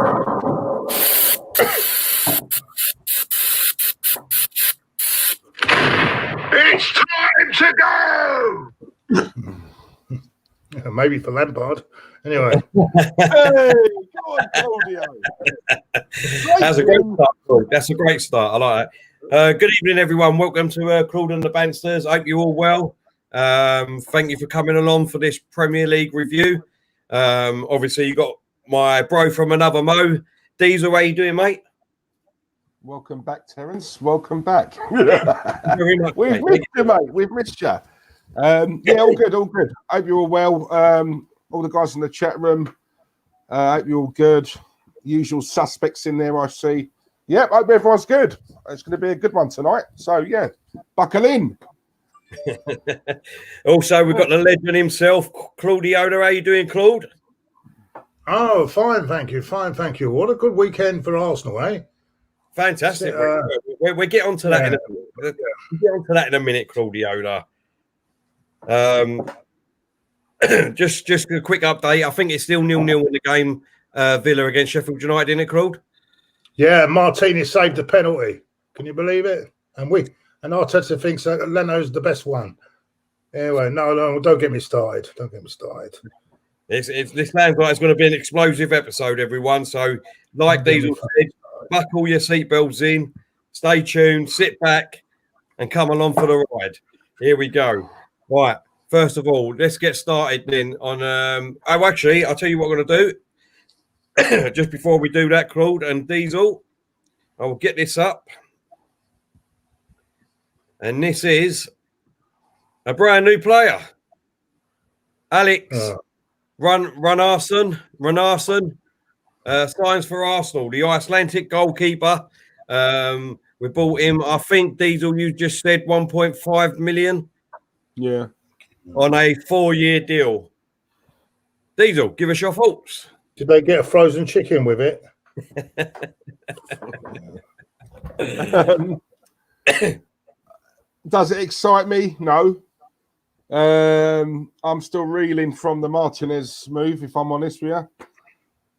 It's time to go! Maybe for Lampard. Anyway. Hey, go on, Claudio. That's a great start, Claude. That's a great start. I like that. Good evening, everyone. Welcome to Claude and the Bansters. I hope you're all well. Thank you for coming along for this Premier League review. Obviously, you got my bro from another Mo. Diesel, how you doing, mate? Welcome back, Terence. Welcome back. Very much, We've missed you, mate. We've missed you. Yeah, all good, all good. Hope you're all well. All the guys in the chat room, hope you're all good. Usual suspects in there, I see. Yep, hope everyone's good. It's going to be a good one tonight. So, yeah, buckle in. Also, we've got the legend himself, Claudio. How you doing, Claude? Oh, fine, thank you. Fine, thank you. What a good weekend for Arsenal, eh? Fantastic. We'll get onto that in a minute. We'll get onto that in a minute, Claudio. Just a quick update. I think it's still 0-0 in the game, Villa against Sheffield United, isn't it, Claude? Yeah, Martinez saved the penalty. Can you believe it? And Arteta thinks that Leno's the best one. Anyway, no, don't get me started. Don't get me started. This sounds like it's going to be an explosive episode, everyone. So, like Diesel said, buckle your seatbelts in, stay tuned, sit back, and come along for the ride. Here we go. Right. First of all, let's get started then on. Actually, I'll tell you what we're going to do. Just before we do that, Claude and Diesel, I will get this up. And this is a brand new player. Alex Runarsson signs for Arsenal, the Icelandic goalkeeper. We bought him, I think, Diesel, you just said 1.5 million. Yeah. On a 4-year deal. Diesel, give us your thoughts. Did they get a frozen chicken with it? Does it excite me? No. I'm still reeling from the Martinez move, if I'm honest with you.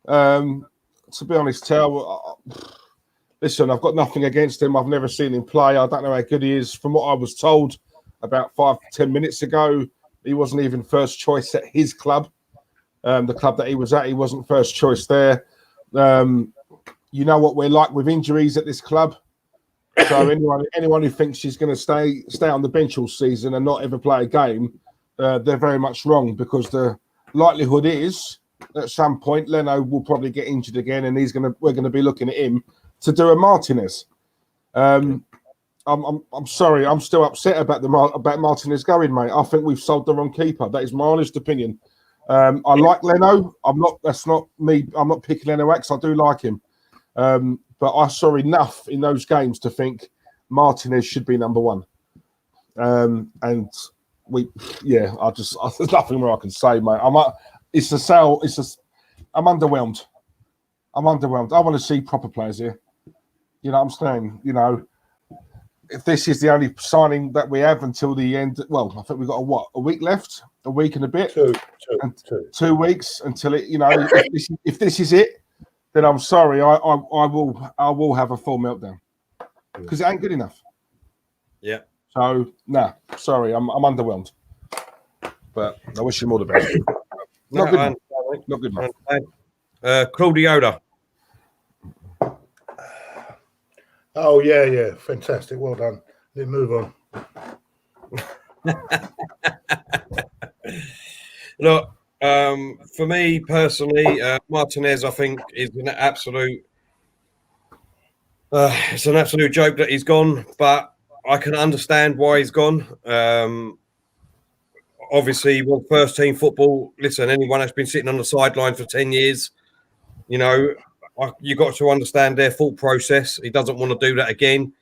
To be honest, listen, I've got nothing against him. I've never seen him play. I don't know how good he is. From what I was told about 5-10 minutes ago, he wasn't even first choice at his club. The club that he was at, he wasn't first choice there. You know what we're like with injuries at this club. So anyone who thinks she's going to stay on the bench all season and not ever play a game, they're very much wrong, because the likelihood is at some point Leno will probably get injured again, and we're going to be looking at him to do a Martinez. I'm sorry, I'm still upset about Martinez going, mate. I think we've sold the wrong keeper. That is my honest opinion. I like Leno. That's not me. I'm not picking Leno X. I do like him. But I saw enough in those games to think Martinez should be number one. And there's nothing more I can say, mate. I'm underwhelmed. I want to see proper players here. You know what I'm saying? You know, if this is the only signing that we have until the end, well, I think we've got a week left, a week and a bit, 2 weeks until it. You know, if this is it, then I'm sorry, I will have a full meltdown, because it ain't good enough. Yeah. So sorry, I'm underwhelmed, but I wish him all the best. Not good enough. Claudio. Oh yeah, fantastic, well done. Let's move on. Look, for me personally, Martinez, I think, is an absolute. It's an absolute joke that he's gone, but I can understand why he's gone. Obviously, first team football. Listen, anyone that's been sitting on the sideline for 10 years, you know, you got to understand their thought process. He doesn't want to do that again.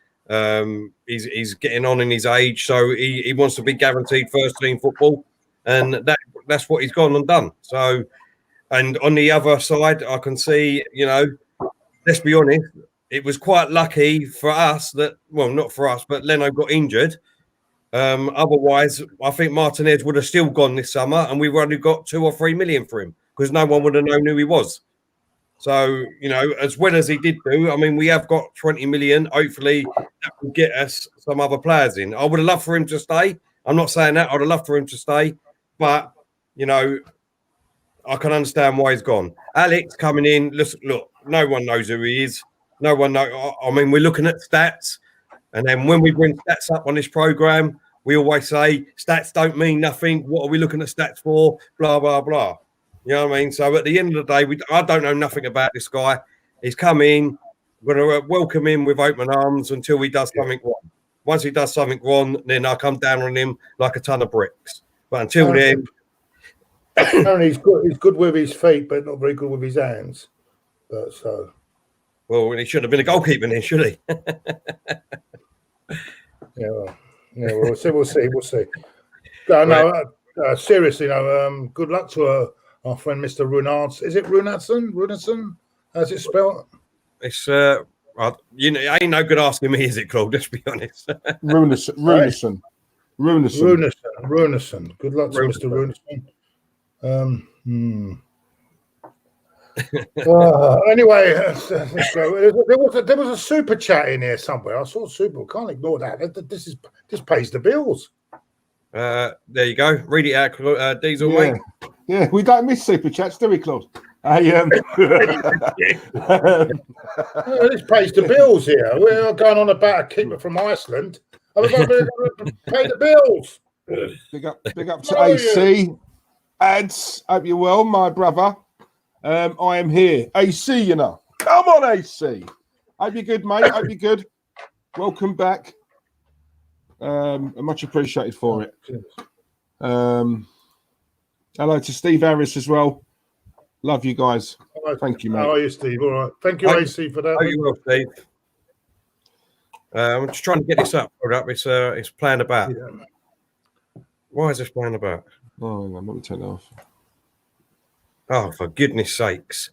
He's getting on in his age, so he wants to be guaranteed first team football, and that's what he's gone and done. So, and on the other side, I can see, you know, let's be honest, it was quite lucky for us that, well, not for us, but Leno got injured. Otherwise, I think Martinez would have still gone this summer, and we've only got 2 or 3 million for him, because no one would have known who he was. So, you know, as well as he did do, I mean, we have got 20 million. Hopefully, that will get us some other players in. I would have loved for him to stay. I'm not saying that. I would have loved for him to stay. But, you know, I can understand why he's gone. Alex coming in. Look, no one knows who he is. No one knows. I mean, we're looking at stats. And then when we bring stats up on this program, we always say stats don't mean nothing. What are we looking at stats for? Blah, blah, blah. You know what I mean? So at the end of the day, I don't know nothing about this guy. He's come in. We're going to welcome him with open arms until he does something wrong. Once he does something wrong, then I come down on him like a ton of bricks. But until then... Apparently he's good with his feet, but not very good with his hands. But so... Well, he should have been a goalkeeper then, should he? We'll see. No, seriously, good luck to our friend Mr. Runarsson. Is it Runarsson? How's it spelled? It's you know, ain't no good asking me, is it, Claude? Let's be honest. Runarsson. Good luck to Mr. Runarsson. Anyway, let's go. There was a super chat in here somewhere. I saw super. Can't ignore that. This pays the bills. There you go. Read it out, Diesel, mate. Yeah, we don't miss super chats, do we, Claude? This pays the bills here. We're going on about a keeper from Iceland. I'm going to pay the bills. Big up to AC. Ads, hope you're well, my brother. I am here. AC, you know. Come on, AC. Hope you're good, mate. Hope you're good. Welcome back. Much appreciated for it. Hello to Steve Harris as well. Love you guys. Thank you, mate. How are you, Steve? All right. Thank you, AC, for that. How you well, Steve? I'm just trying to get this up. It's playing about. Yeah. Why is this playing about? Oh, hang on, let me turn it off. Oh, for goodness sakes.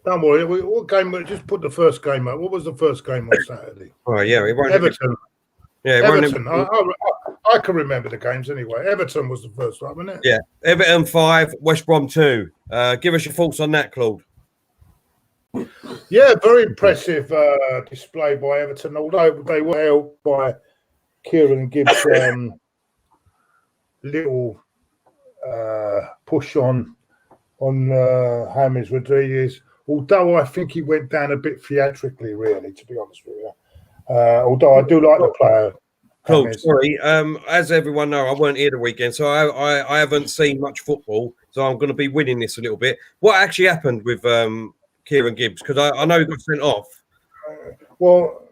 Don't worry. What game? Just put the first game up. What was the first game on Saturday? Oh, yeah. It won't Everton. Everton. I can remember the games anyway. Everton was the first one, wasn't it? Yeah. Everton 5, West Brom 2. Give us your thoughts on that, Claude. Yeah, very impressive display by Everton, although they were helped by Kieran Gibbs' little push on James Rodriguez, although I think he went down a bit theatrically, really, to be honest with you. Although I do like the player. Claude, sorry. As everyone know, I weren't here the weekend, so I haven't seen much football, so I'm going to be winning this a little bit. What actually happened with Kieran Gibbs? Because I know he got sent off. Well,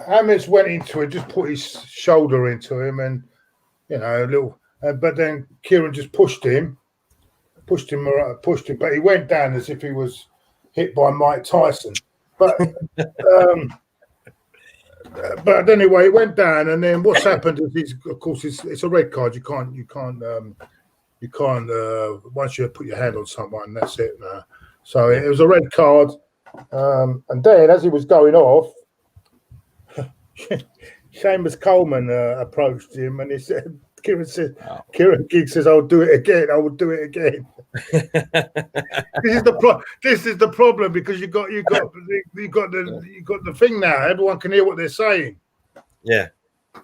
James went into it, just put his shoulder into him, and a little. But then Kieran just pushed him, but he went down as if he was hit by Mike Tyson. But but anyway, he went down, and then what's happened is, of course, it's a red card. You can't. Once you put your hand on someone, that's it. Now. So it was a red card, and then as he was going off, Seamus Coleman approached him, and he said, Kieran Giggs says, "I'll do it again. I will do it again." This is the problem, because you got the thing now. Everyone can hear what they're saying. Yeah.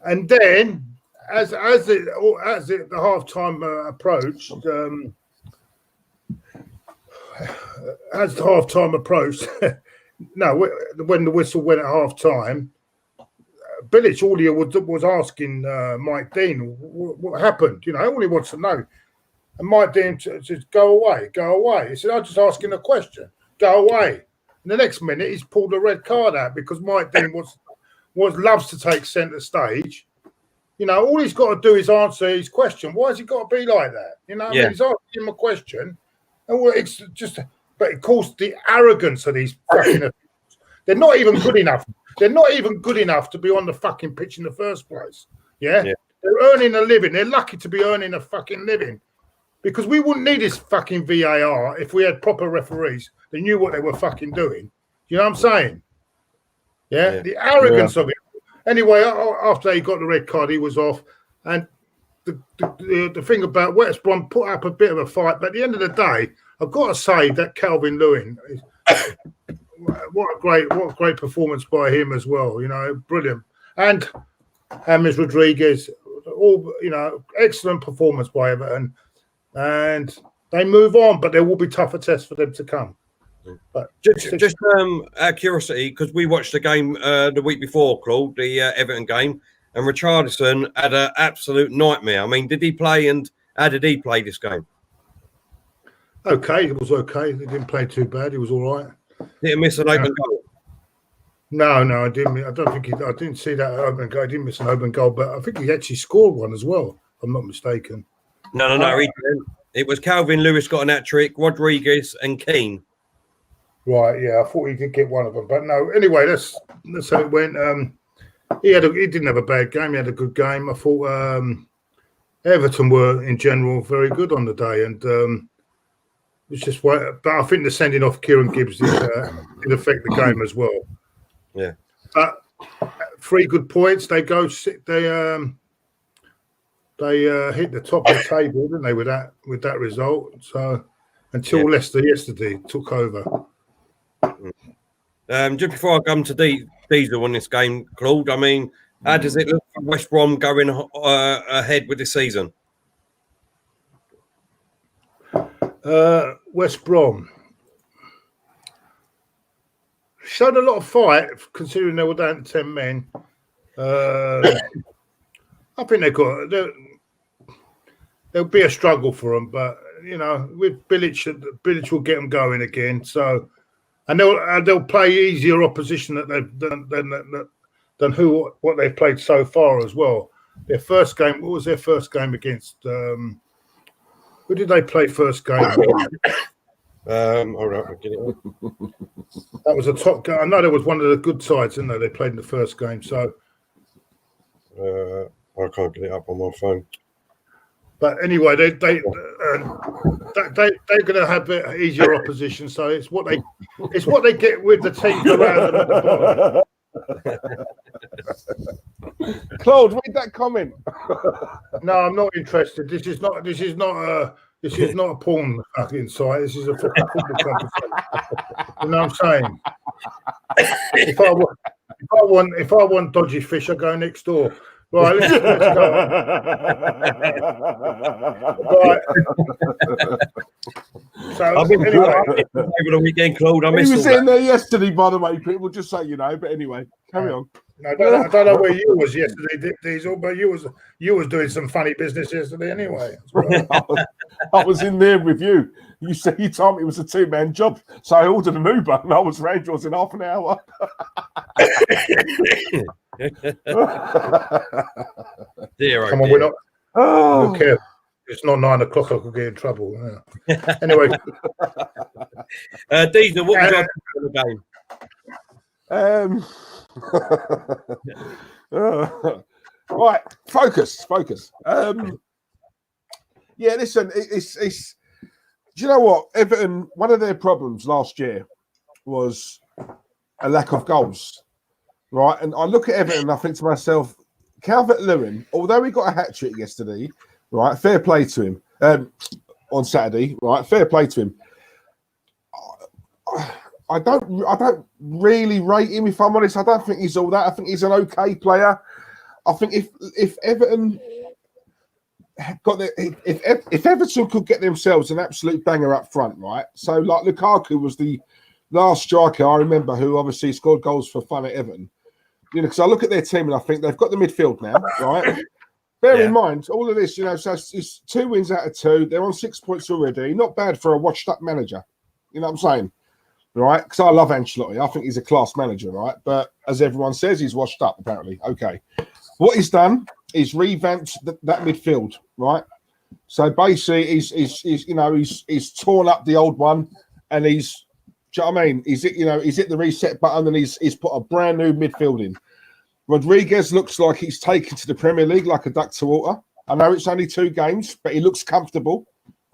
And then as the halftime approached, when the whistle went at halftime, Bilic was asking Mike Dean what happened. All he wants to know. And Mike Dean says, go away. He said, I'm just asking a question. Go away. And the next minute, he's pulled a red card out because Mike Dean loves to take centre stage. All he's got to do is answer his question. Why has he got to be like that? I mean, he's asking him a question. And but it calls the arrogance of these fucking they're not even good enough. They're not even good enough to be on the fucking pitch in the first place. Yeah? They're earning a living. They're lucky to be earning a fucking living. Because we wouldn't need this fucking VAR if we had proper referees that knew what they were fucking doing. You know what I'm saying? Yeah? The arrogance of it. Anyway, after he got the red card, he was off. And the thing about West Brom put up a bit of a fight. But at the end of the day, I've got to say that Calvin Lewin what a great performance by him as well. Brilliant. And James Rodriguez, all excellent performance by Everton, and they move on, but there will be tougher tests for them to come. But just out of curiosity, because we watched the game the week before, Claude, the Everton game, and Richarlison had an absolute nightmare. I mean, did he play, and how did he play this game? Okay, it was okay. He didn't play too bad. He was all right. Did he miss an open goal? No, I didn't. I don't think I didn't see that open goal. I didn't miss an open goal, but I think he actually scored one as well. If I'm not mistaken. No, he didn't. It was Calvin Lewis got an hat-trick, Rodriguez and Keane. Right, yeah, I thought he did get one of them, but no. Anyway, that's how it went. He didn't have a bad game. He had a good game. I thought Everton were in general very good on the day, and it's just but I think the sending off Kieran Gibbs did affect the game as well. Yeah, but 3 good points. They go. They hit the top of the table, didn't they? With that result. So until Leicester yesterday took over. Just before I come to Diesel on this game, Claude, I mean, how does it look for West Brom going ahead with the season? West Brom showed a lot of fight, considering they were down to 10 men. I think there'll be a struggle for them, but with Bilic will get them going again. So, and they'll play easier opposition than what they've played so far as well. Their first game, what was their first game against? Who did they play first game? All right, I'll get it up. That was a top game. I know there was one of the good sides, didn't they? They played in the first game, so I can't get it up on my phone. But anyway, they're going to have easier opposition. So it's what they get with the teams around them at the bottom. Claude, read that comment. No, I'm not interested. This is not a porn fucking site. This is a football competition. You know what I'm saying? If I want dodgy fish, I go next door. Right, let's go. Right. So anyway, over the weekend, Claude, he was in there yesterday, by the way. People just say, but anyway, carry on. No, I don't know where you was yesterday, Diesel, but you was doing some funny business yesterday anyway. Right. I was in there with you. You told me it was a 2-man job, so I ordered an Uber, and I was around yours in half an hour. Come on, we're not. Oh, okay. It's not 9 o'clock. I could get in trouble. Yeah. Anyway, Diesel, what was your for the game? Right, focus. Yeah, listen, it's. Do you know what? Everton, one of their problems last year was a lack of goals, right? And I look at Everton and I think to myself, Calvert-Lewin, although he got a hat-trick yesterday, right, fair play to him, on Saturday, right, fair play to him. I don't really rate him, if I'm honest. I don't think he's all that. I think he's an okay player. I think if Everton if Everton could get themselves an absolute banger up front, right? So like Lukaku was the last striker I remember who obviously scored goals for fun at Everton. Because I look at their team and I think they've got the midfield now, right? Bear in mind all of this, so it's 2 wins out of 2. They're on 6 points already. Not bad for a washed-up manager. You know what I'm saying? Right? Because I love Ancelotti. I think he's a class manager, right? But as everyone says, he's washed up, apparently. Okay. What he's done is revamped that midfield, right? So basically, he's torn up the old one, and he's, do you know what I mean? He's hit the reset button, and he's put a brand new midfield in. Rodriguez looks like he's taken to the Premier League like a duck to water. I know it's only 2 games, but he looks comfortable,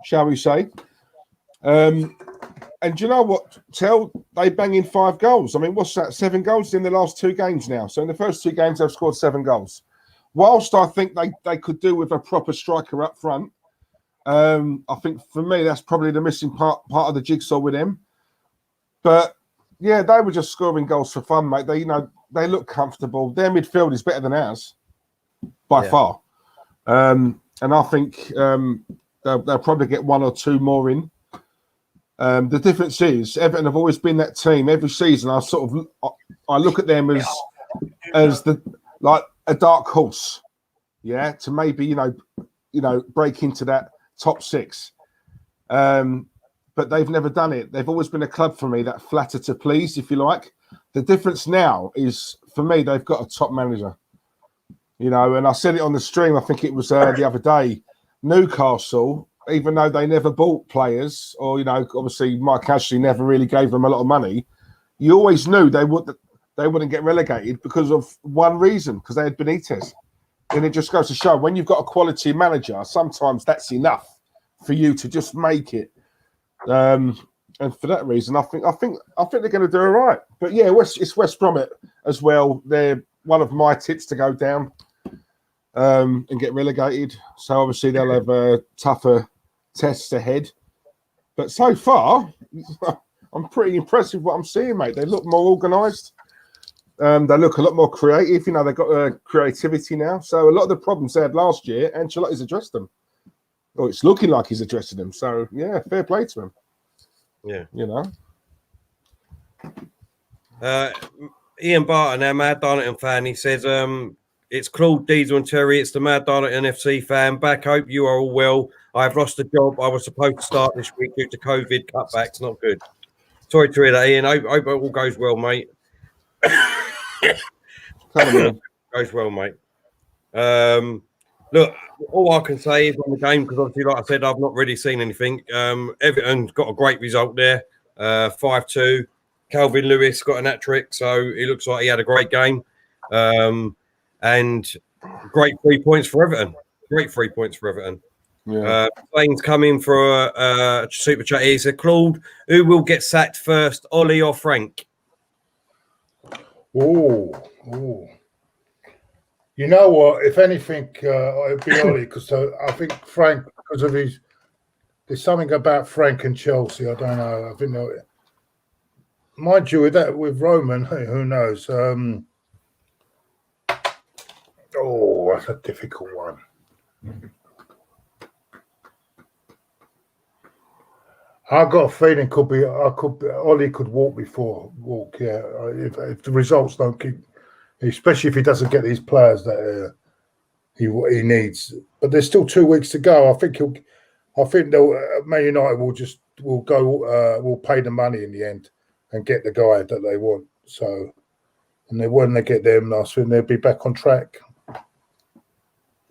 shall we say? And do you know what? They bang in 5 goals. I mean, what's that? 7 goals in the last 2 games now. So in the first 2 games, they've scored 7 goals. Whilst I think they could do with a proper striker up front, I think for me that's probably the missing part of the jigsaw with them. But yeah, they were just scoring goals for fun, mate. They look comfortable. Their midfield is better than ours by far. And I think they'll probably get one or two more in. The difference is Everton have always been that team. Every season, I look at them as like a dark horse, to maybe break into that top six. But they've never done it. They've always been a club for me that flatter to please, if you like. The difference now is, for me, they've got a top manager. And I said it on the stream, I think it was the other day, Newcastle, even though they never bought players, or, obviously Mike Ashley never really gave them a lot of money, you always knew they wouldn't get relegated because of one reason, because they had Benitez. And it just goes to show, when you've got a quality manager, sometimes that's enough for you to just make it. And for that reason, I think they're going to do all right. But yeah, it's West Brom as well. They're one of my tits to go down and get relegated. So obviously they'll have tougher tests ahead. But so far, I'm pretty impressed with what I'm seeing, mate. They look more organised. They look a lot more creative. They've got creativity now. So a lot of the problems they had last year, Ancelotti's addressed them. Or it's looking like he's addressing them. So, yeah, fair play to him. Yeah. Ian Barton, our Mad Darlington fan, he says, it's Claude, Diesel and Terry. It's the Mad Darlington FC fan. Back, hope you are all well. I've lost a job. I was supposed to start this week due to COVID cutbacks. Not good. Sorry to hear that, Ian. Hope it all goes well, mate. Goes well, mate. Look, all I can say is on the game, because obviously, like I said, I've not really seen anything. Everton's got a great result there, 5-2. Calvin Lewis got an hat-trick, so it looks like he had a great game. And great 3 points for Everton. Great 3 points for Everton. Yeah. Things coming for a super chat. He said, Claude, who will get sacked first, Ollie or Frank? Oh. You know what? If anything, it'd be Ollie, because I think Frank, because of there's something about Frank and Chelsea. I don't know. I think, mind you, with Roman, who knows? That's a difficult one. I got a feeling Ollie could walk. Yeah, if the results don't keep. Especially if he doesn't get these players that he needs. But there's still 2 weeks to go. I think Man United will pay the money in the end and get the guy that they want. So, and when they get them, I think they'll be back on track.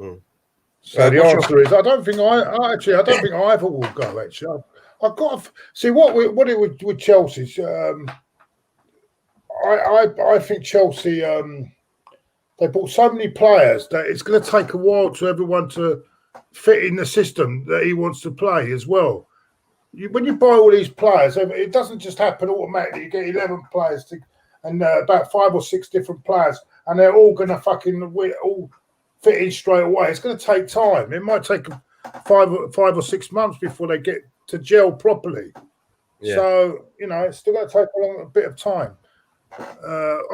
So the answer is, I don't think either will go. Actually, I've got to see what it would with Chelsea. I think Chelsea, they bought so many players that it's going to take a while to everyone to fit in the system that he wants to play as well. When you buy all these players, it doesn't just happen automatically. You get 11 players and about 5 or 6 different players, and they're all going to all fit in straight away. It's going to take time. It might take 5 or 6 months before they get to gel properly. Yeah. So, it's still going to take a bit of time.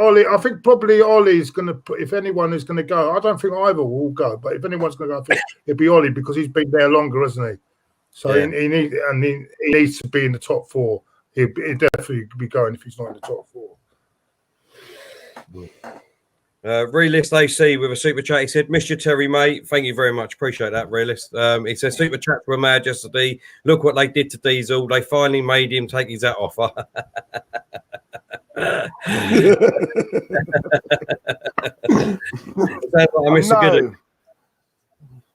Ollie, I think probably Ollie is going to put, if anyone is going to go, I don't think either will go, but if anyone's going to go, I think it'd be Ollie, because he's been there longer, hasn't he? So he needs to be in the top 4. He'd definitely be going if he's not in the top 4. Realist AC with a super chat. He said, Mr. Terry, mate. Thank you very much. Appreciate that, Realist. He says, super chats were mad yesterday. Look what they did to Diesel. They finally made him take his hat off. I miss a good.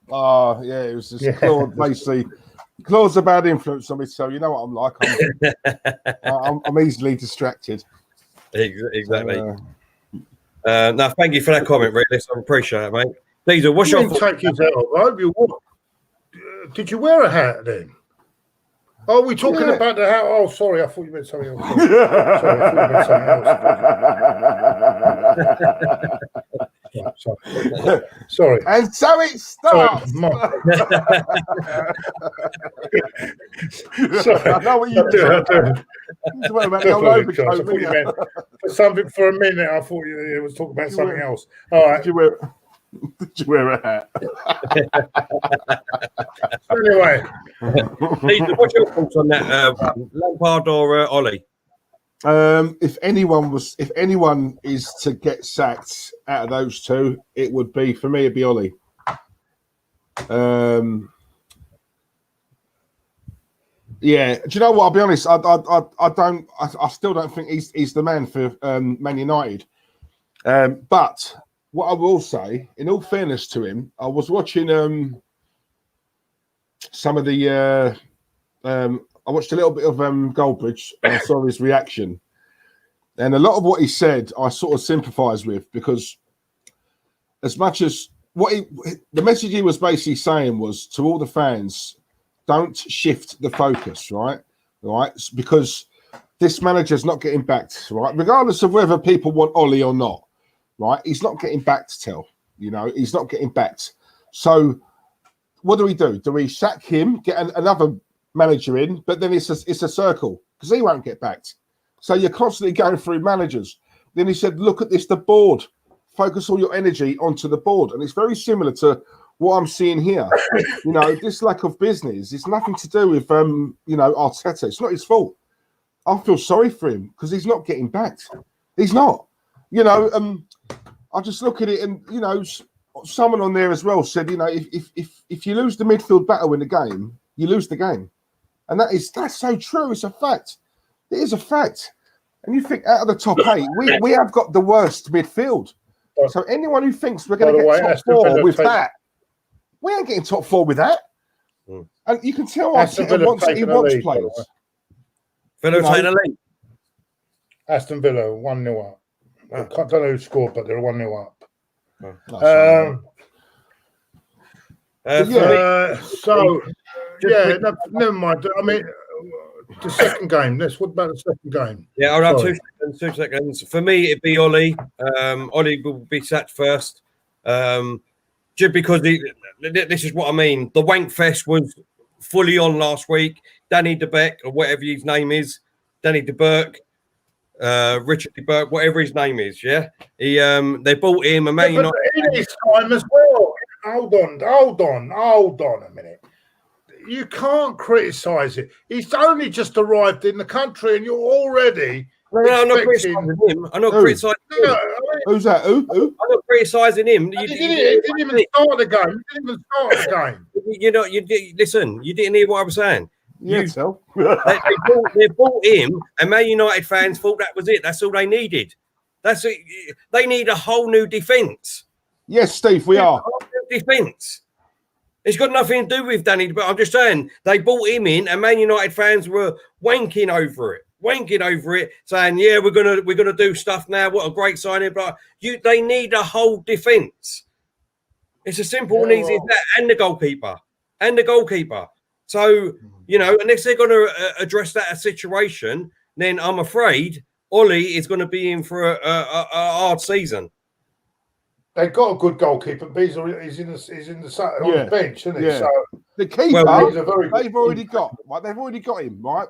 Oh, yeah, it was just Claude, basically. Claude's a bad influence on me, so you know what I'm like. I'm easily distracted. Exactly. No, thank you for that comment, Realist. I appreciate it, mate. Diesel, what's your take his hat off? I hope you wore. Did you wear a hat then? Oh, we're talking about the hat. Oh, sorry, I thought you meant something else. Sorry, I thought you meant something Sorry. And so it starts. Sorry. I know what you do. About the old overcoat, I thought you meant something for a minute. I thought you was talking about something else. All right. Did you wear a hat? Anyway, what's your thoughts on that? Lampard or Ollie? If anyone is to get sacked out of those two, it would be, for me, it'd be Ollie. Yeah, do you know what? I'll be honest. I still don't think he's the man for Man United. But what I will say, in all fairness to him, I was watching some of the. I watched a little bit of Goldbridge and I saw his reaction, and a lot of what he said, I sort of sympathise with, because as much as the message he was basically saying was to all the fans, don't shift the focus, right? Because this manager's not getting backed, right? Regardless of whether people want Ollie or not, right? He's not getting backed, he's not getting backed. So what do? Do we sack him, get another manager in, but then it's a circle, because he won't get backed. So you're constantly going through managers. Then he said, look at this, the board. Focus all your energy onto the board. And it's very similar to what I'm seeing here. This lack of business, it's nothing to do with Arteta. It's not his fault. I feel sorry for him because he's not getting backed. He's not. I just look at it, and someone on there as well said, if you lose the midfield battle in the game, you lose the game. And that's so true. It's a fact. It is a fact. And you think out of the top 8, we have got the worst midfield. So anyone who thinks we're going to get top 4 with that, we ain't getting top 4 with that. And you can tell Arteta wants players. Villa taking a lead. Aston Villa 1-0 up. I don't know who scored, but they're 1-0 up. Never mind. I mean, the second game. What about the second game? Yeah, I'll have 2 seconds. For me, it'd be Ollie. Ollie will be sacked first. Just because this is what I mean. The wank fest was fully on last week. Danny de Beek, or whatever his name is, Danny de Burke, Richard de Burke, whatever his name is. Yeah, they bought him a Man United. In his time as well. Hold on a minute. You can't criticise it. He's only just arrived in the country, and you're already. No, I'm not criticising him. I'm not criticising him. Who's that? Who? I'm not criticising him. He didn't even start the game. Listen, you didn't hear what I was saying. Yeah, they bought him, and Man United fans thought that was it. That's all they needed. That's it. They need a whole new defence. Yes, Steve, we are. Defence. It's got nothing to do with Danny, but I'm just saying they bought him in, and Man United fans were wanking over it, saying, "Yeah, we're gonna do stuff now. What a great signing!" But they need a whole defence. It's as simple and easy as that, and the goalkeeper. So unless they're going to address that situation, then I'm afraid Ollie is going to be in for a hard season. They've got a good goalkeeper, but he's on the bench, isn't he? Yeah. So the keeper, they've already got him, right?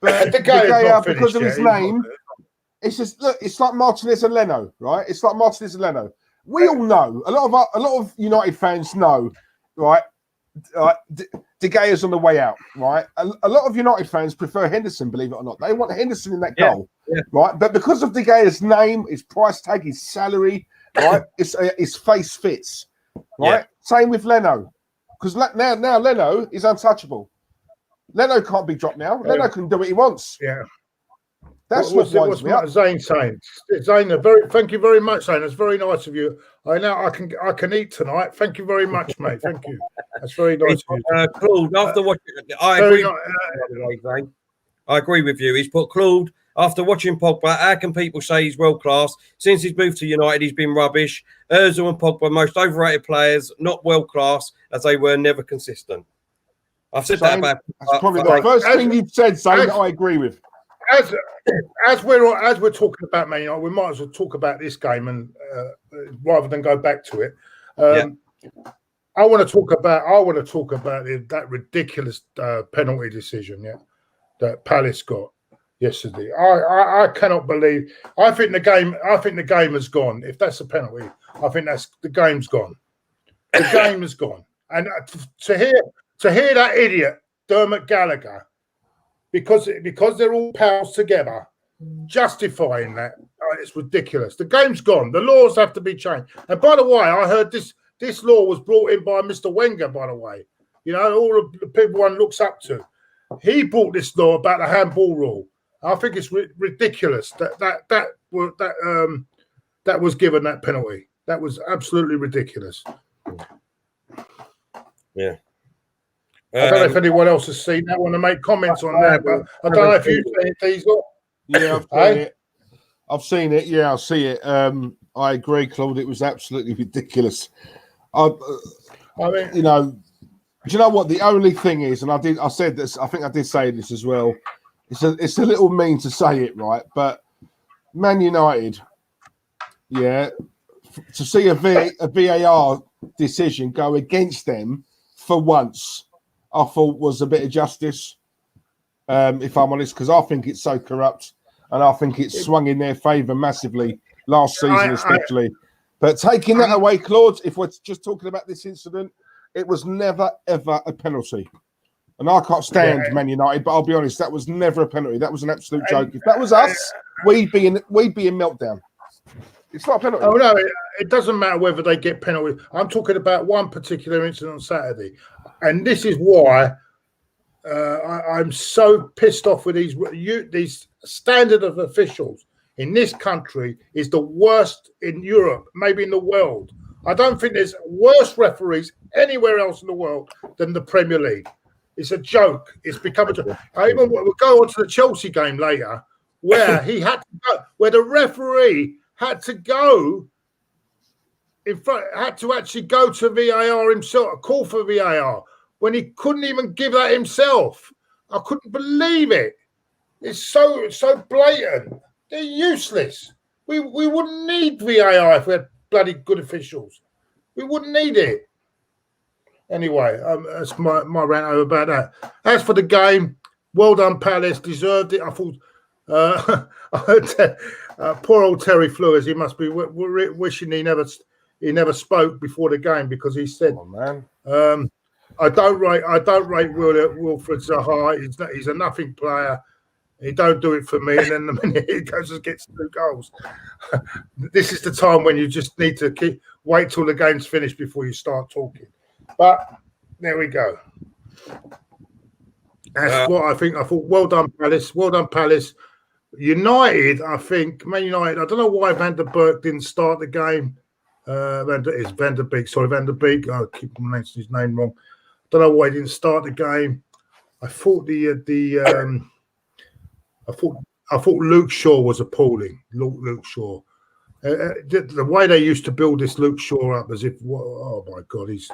But De Gea, because of his name, it's just it's like Martinez and Leno, right? It's like Martinez and Leno. We all know, a lot of United fans know, right? De Gea's on the way out, right? A lot of United fans prefer Henderson, believe it or not. They want Henderson in that goal, right? But because of De Gea's name, his price tag, his salary, right? His face fits, right? Yeah. Same with Leno, because now Leno is untouchable. Leno can't be dropped now. Leno can do what he wants. Yeah. That's what's Zane saying. Zane, thank you very much, Zane. That's very nice of you. I can eat tonight. Thank you very much, mate. Thank you. That's very nice of you. Claude, after watching, I agree with you. He's put Claude after watching Pogba. How can people say he's world class? Since he's moved to United, he's been rubbish. Ozil and Pogba, most overrated players, not world class as they were never consistent. I've said that about. That's probably the first thing you've said, Zane, that I agree with. as we're talking about Man United, we might as well talk about this game and rather than go back to it. I want to talk about that ridiculous penalty decision, that Palace got yesterday. I cannot believe. I think the game has gone. If that's a penalty, I think the game's gone. The game is gone. And to hear that idiot Dermot Gallagher, because they're all pals together, justifying that, it's ridiculous. The game's gone. The laws have to be changed. And by the way, I heard this law was brought in by Mr. Wenger. By the way, all of the people one looks up to. He brought this law about the handball rule. I think it's ridiculous that was given that penalty. That was absolutely ridiculous. Yeah. I don't know if anyone else has seen that. Want to make comments on that, but I don't know if you've seen it, Diesel. Yeah, I've seen it. I've seen it. Yeah, I'll see it. I agree, Claude. It was absolutely ridiculous. I mean, do you know what? The only thing is, and I said this. I think I did say this as well. It's a little mean to say it, right? But Man United, to see a VAR decision go against them for once, I thought was a bit of justice, if I'm honest, because I think it's so corrupt and I think it swung in their favour massively last season, especially. But taking that away, Claude, if we're just talking about this incident, it was never, ever a penalty. And I can't stand Man United, but I'll be honest, that was never a penalty. That was an absolute joke. If that was us, we'd be in meltdown. It's not a penalty. Oh, no, it doesn't matter whether they get penalty. I'm talking about one particular incident on Saturday. And this is why I'm so pissed off with these standard of officials in this country is the worst in Europe, maybe in the world. I don't think there's worse referees anywhere else in the world than the Premier League. It's a joke. It's become a joke. We'll go on to the Chelsea game later, where where the referee had to go in front, had to actually go to VAR himself, call for VAR, when he couldn't even give that himself. I couldn't believe it. It's so blatant. They're useless. We wouldn't need VAR if we had bloody good officials. We wouldn't need it. Anyway, that's my rant over about that. As for the game, well done, Palace. Deserved it. I thought I heard poor old Terry Flewers. He must be wishing he never spoke before the game, because he said, "Oh man, I don't rate Wilfred Zaha. He's a nothing player. He don't do it for me." And then the minute he goes and gets 2 goals, this is the time when you just need to wait till the game's finished before you start talking. But there we go. That's what I think. I thought, well done, Palace. Well done, Palace. United, I think, Man United, I don't know why Van der Beek didn't start the game. Van der Beek. Sorry, Van der Beek. I keep pronouncing his name wrong. I don't know why he didn't start the game. I thought I thought Luke Shaw was appalling. Luke Shaw. The way they used to build this Luke Shaw up, as if, oh my God, he's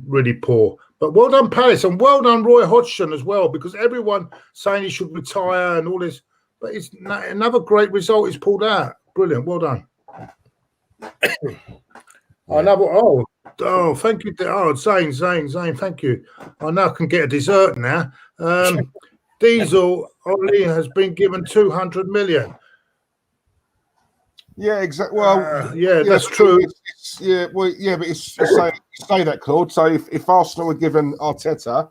really poor. But well done, Palace, and well done, Roy Hodgson, as well, because everyone saying he should retire and all this. But it's another great result he's pulled out. Brilliant. Well done. Thank you. Zane, thank you. I now can get a dessert now. Diesel only has been given 200 million. Yeah, exactly. Well, that's true. But say that, Claude. So if Arsenal were given Arteta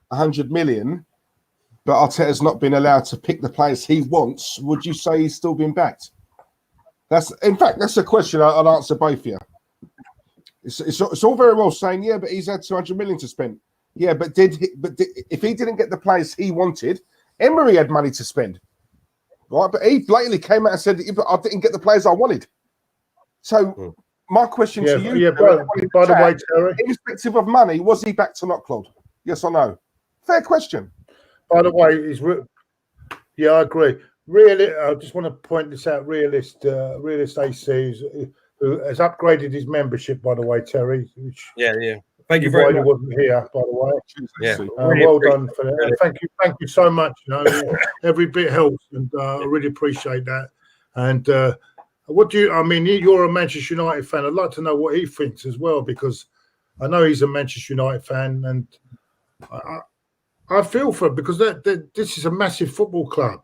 100 million, but Arteta's not been allowed to pick the players he wants, would you say he's still been backed? That's a question I'll answer both of you. It's all very well saying, yeah, but he's had 200 million to spend. Yeah, but if he didn't get the players he wanted, Emery had money to spend. Right, but he blatantly came out and said, I didn't get the players I wanted. So my question to you, by the way, Terry, irrespective of money, was he back to not, Claude? Yes or no? Fair question. By the way, I agree. Really, I just want to point this out. Realist AC, who has upgraded his membership, by the way, Terry. Thank you very He much. wasn't here, by the way. Yeah, Well done for that. Thank you so much. You know, every bit helps, and I really appreciate that. And what do you? I mean, you're a Manchester United fan. I'd like to know what he thinks as well, because I know he's a Manchester United fan, and I feel for it, because this is a massive football club,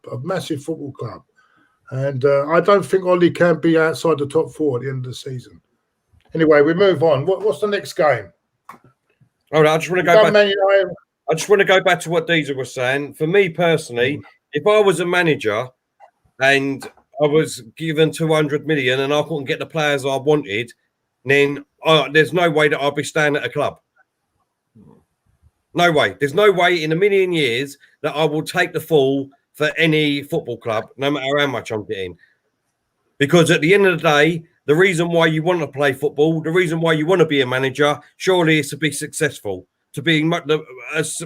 and I don't think Ollie can be outside the top 4 at the end of the season. Anyway, we move on. What's the next game? All right, I just want to go back. I just want to go back to what Diesel was saying. For me personally, if I was a manager and I was given 200 million and I couldn't get the players I wanted, then there's no way that I'll be staying at a club. No way. There's no way in a million years that I will take the fall for any football club, no matter how much I'm getting. Because at the end of the day, the reason why you want to play football, the reason why you want to be a manager, surely is to be successful, to be as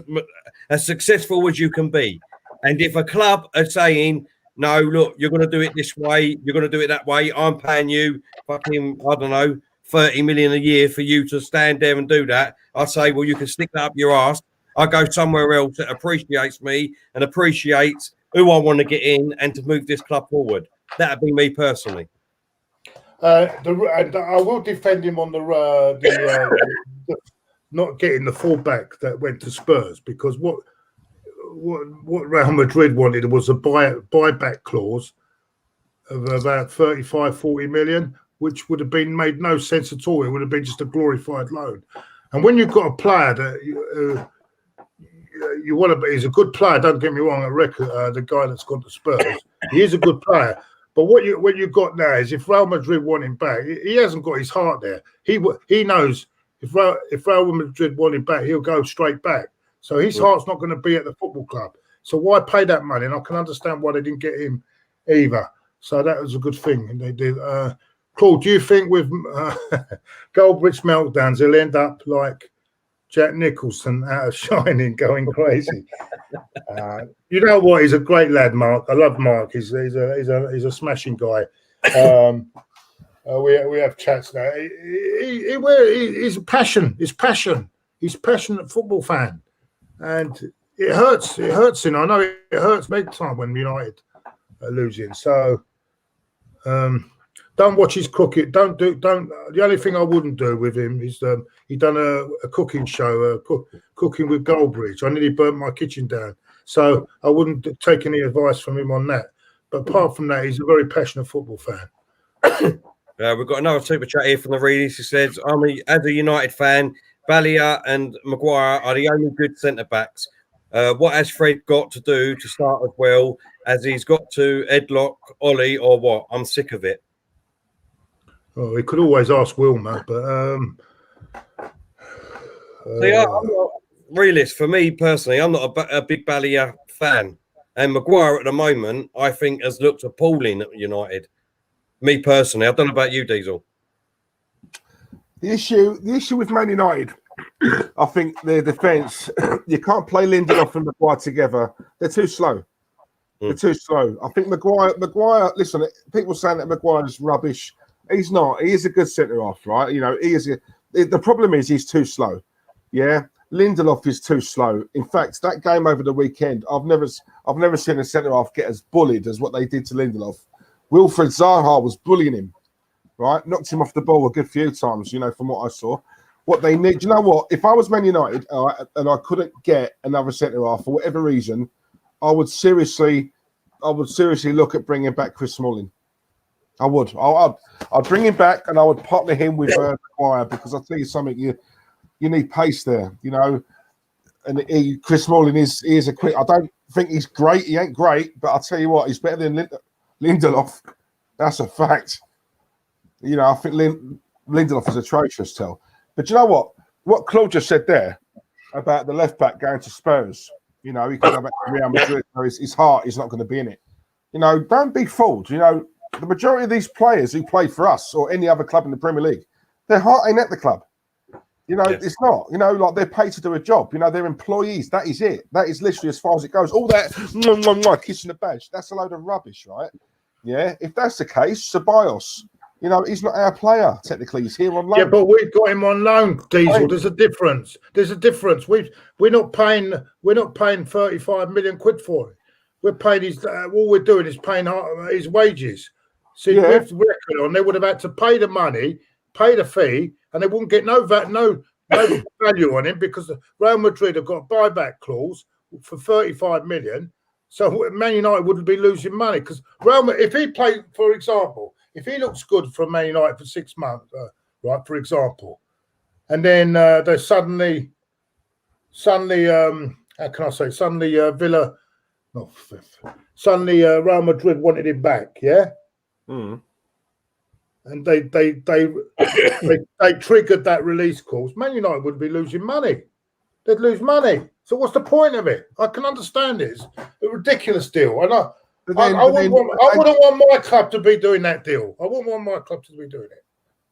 successful as you can be. And if a club are saying, no, look, you're going to do it this way, you're going to do it that way, I'm paying you fucking, I don't know, 30 million a year for you to stand there and do that, I say, well, you can stick that up your ass. I go somewhere else that appreciates me and appreciates who I want to get in and to move this club forward. That'd be me personally. And I will defend him on the not getting the fullback that went to Spurs, because what Real Madrid wanted was a buyback clause of about 40 million, which would have been made no sense at all. It would have been just a glorified loan. And when you've got a player that you want to be, he's a good player. Don't get me wrong. I reckon the guy that's gone to Spurs, he is a good player. But what you've got now is, if Real Madrid want him back, he hasn't got his heart there. He knows if Real Madrid want him back, he'll go straight back. So his heart's not going to be at the football club. So why pay that money? And I can understand why they didn't get him either. So that was a good thing. And they did. Claude, do you think with Goldbridge meltdowns, he'll end up like Jack Nicholson out of Shining, going crazy? You know what? He's a great lad, Mark. I love Mark. He's a smashing guy. We have chats now. He's passion. He's passion. He's a passionate football fan, and it hurts. It hurts him. I know it hurts big time when United are losing. So don't watch his cricket. Don't. The only thing I wouldn't do with him is he done a cooking show, cooking with Goldbridge. I nearly burnt my kitchen down. So I wouldn't take any advice from him on that. But apart from that, he's a very passionate football fan. We've got another super chat here from the readers. He says, as a United fan, Balia and Maguire are the only good centre-backs. What has Fred got to do to start as well, as he's got to headlock Ollie, or what? I'm sick of it. Oh, he could always ask Wilmer, but See, I'm not realist. For me personally, I'm not a big Balia fan, and Maguire at the moment, I think, has looked appalling at United. Me personally, I don't know about you, Diesel. The issue with Man United, I think their defence, you can't play Lindelof and Maguire together. They're too slow. They're too slow. I think Maguire, listen, people saying that Maguire is rubbish. He's not. He is a good centre-half, right? You know, the problem is he's too slow. Yeah. Lindelof is too slow. In fact, that game over the weekend, I've never seen a centre-half get as bullied as what they did to Lindelof. Wilfred Zaha was bullying him, right? Knocked him off the ball a good few times, you know, from what I saw. What they need, you know what? If I was Man United and I couldn't get another centre-half for whatever reason, I would seriously look at bringing back Chris Smalling. I would. I'd bring him back and I would partner him with Maguire, because I'll tell you something, you need pace there, you know. And Chris Smalling is a quick. I don't think he's great. He ain't great, but I'll tell you what, he's better than Lindelof. That's a fact. You know, I think Lindelof is atrocious still. But you know what? What Claude just said there about the left back going to Spurs, you know, he could go back to Real Madrid. His heart is not going to be in it. You know, don't be fooled. You know, the majority of these players who play for us or any other club in the Premier League, their heart ain't at the club. You know, It's not. You know, like, they're paid to do a job. You know, they're employees. That is it. That is literally as far as it goes. All that kissing the badge, that's a load of rubbish, right? Yeah. If that's the case, Ceballos, You know, he's not our player technically. He's here on loan. Yeah, but we've got him on loan, Diesel. Right. There's a difference. There's a difference. We're not paying 35 million quid for it. We're paying his. All we're doing is paying his wages. See, with record on, they would have had to pay the money, pay the fee, and they wouldn't get no value on him because Real Madrid have got a buyback clause for 35 million. So Man United wouldn't be losing money because if he played, for example, if he looks good for Man United for 6 months, right, for example, and then they suddenly, how can I say, suddenly Real Madrid wanted him back, yeah. Mm. And they triggered that release clause. Man United would be losing money. They'd lose money. So what's the point of it? I can understand it. It's a ridiculous deal. And I wouldn't want my club to be doing that deal. I wouldn't want my club to be doing it.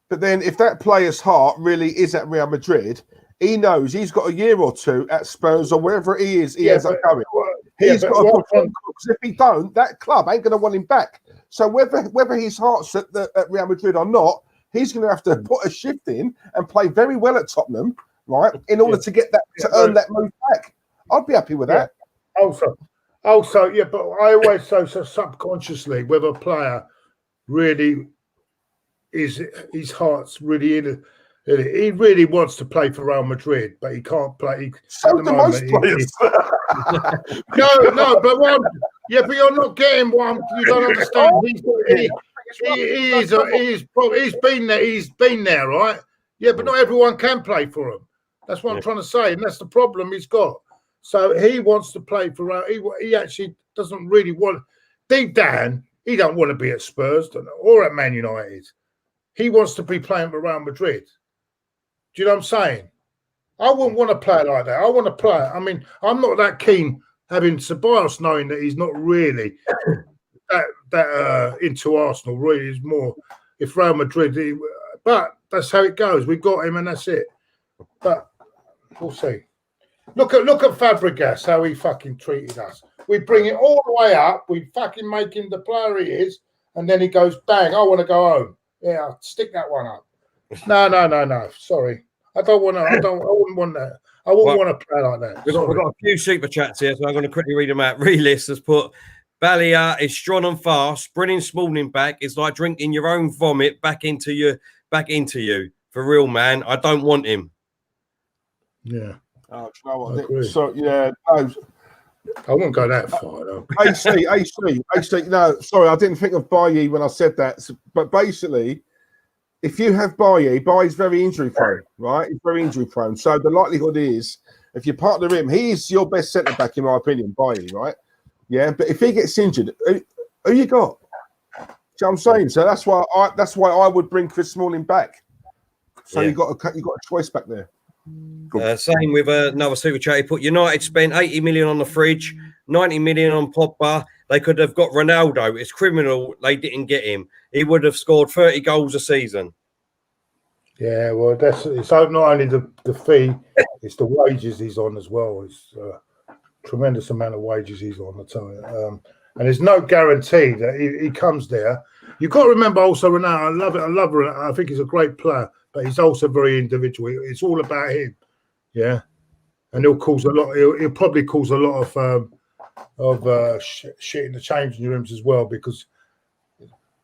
But then if that player's heart really is at Real Madrid, he knows he's got a year or two at Spurs or wherever he is, he ends up going. He's got to perform, because if he don't, that club ain't going to want him back. So whether his heart's at Real Madrid or not, he's going to have to put a shift in and play very well at Tottenham, right, in order to get that earn that move back. I'd be happy with that. Also, yeah, but I always say so subconsciously whether a player really is his heart's really in it. He really wants to play for Real Madrid, but he can't play. So do most players. No, but but you're not getting one. You don't understand. He's been there. He's been there, right? Yeah, but not everyone can play for him. That's what I'm trying to say, and that's the problem he's got. So he wants to play for. He actually doesn't really want. Deep down, he don't want to be at Spurs or at Man United. He wants to be playing for Real Madrid. Do you know what I'm saying? I wouldn't want to play like that. I want to play. I mean, I'm not that keen having Ceballos knowing that he's not really that into Arsenal. Really, is more if Real Madrid. But that's how it goes. We got him, and that's it. But we'll see. Look at Fabregas, how he fucking treated us. We bring it all the way up. We fucking make him the player he is, and then he goes bang. I want to go home. Yeah, I'll stick that one up. No. Sorry, I don't want to. I wouldn't want that. I wouldn't want to play like that. We've got a few super chats here, so I'm going to quickly read them out. Realist has put, Balia is strong and fast. Bringing Smalling back is like drinking your own vomit back into you. For real, man. I don't want him. Yeah. Oh, do you know what? So yeah, no. I won't go that far though. AC. No, sorry, I didn't think of Bailly when I said that. But basically, if you have Bailly's very injury prone, right? He's very injury prone. So the likelihood is, if you partner him, he's your best centre back in my opinion, Bailly, right? Yeah, but if he gets injured, who you got? See what I'm saying? So that's why I would bring Chris Smalling back. So you got a choice back there. Same with another super chat. He put United spent 80 million on the fridge, 90 million on Pogba. They could have got Ronaldo. It's criminal they didn't get him. He would have scored 30 goals a season. Yeah, well, it's not only the fee, it's the wages he's on as well. It's a tremendous amount of wages he's on, I tell you. And there's no guarantee that he comes there. You've got to remember also Ronaldo. I love Ronaldo. I think he's a great player, but he's also very individual. It's all about him, yeah. And he'll probably cause a lot of shit in the changing rooms as well, because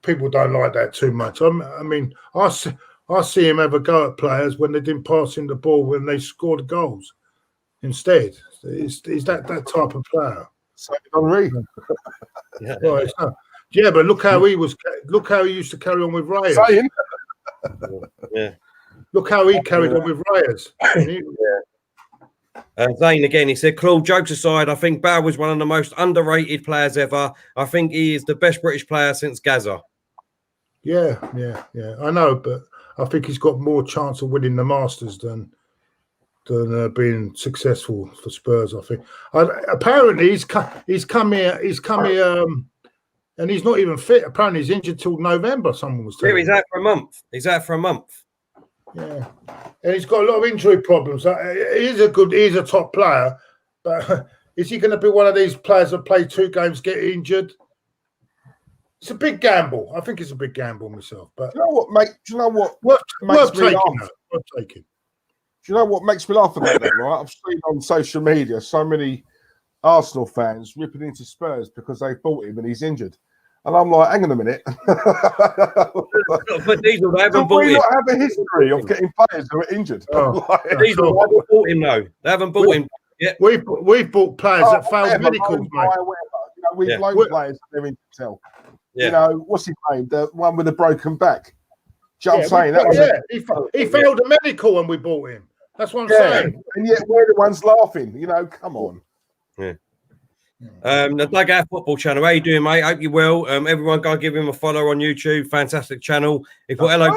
people don't like that too much. I mean, I see him ever go at players when they didn't pass him the ball when they scored goals instead. He's that type of player. Henry. Yeah. Well, yeah, but look how he used to carry on with Reyes. Yeah. Look how he carried on with Reyes. Zane again, he said, Claude, jokes aside, I think Bale was one of the most underrated players ever. I think he is the best British player since Gaza. Yeah. I know, but I think he's got more chance of winning the Masters than being successful for Spurs. I think. Apparently, he's come here, and he's not even fit. Apparently, he's injured till November. Someone was telling me. He's out for a month. Yeah, and he's got a lot of injury problems. He's a top player, but is he going to be one of these players that play 2 games, get injured? It's a big gamble. I think it's a big gamble myself. But Do you know what, mate? Do you know what worth makes me taking. laugh? Though. Worth taking. Do you know what makes me laugh about that, right? I've seen on social media so many Arsenal fans ripping into Spurs because they bought him and he's injured. And I'm like, hang on a minute. But Diesel, they haven't Do bought we him. not have a history of getting players who are injured? Oh, Diesel, they haven't bought him, though. They haven't bought him yet. We've bought players that failed whatever, medicals, loan mate. player, whatever. You know, we've loaned players that they're injured till. Yeah. You know, what's his name? The one with the broken back. Do you know what I'm saying? That was he failed a medical when we bought him. That's what I'm saying. And yet we're the ones laughing. You know, come on. Yeah. The Dugout Football Channel. How you doing, mate? Hope you're well. Everyone go give him a follow on YouTube. Fantastic channel. Hello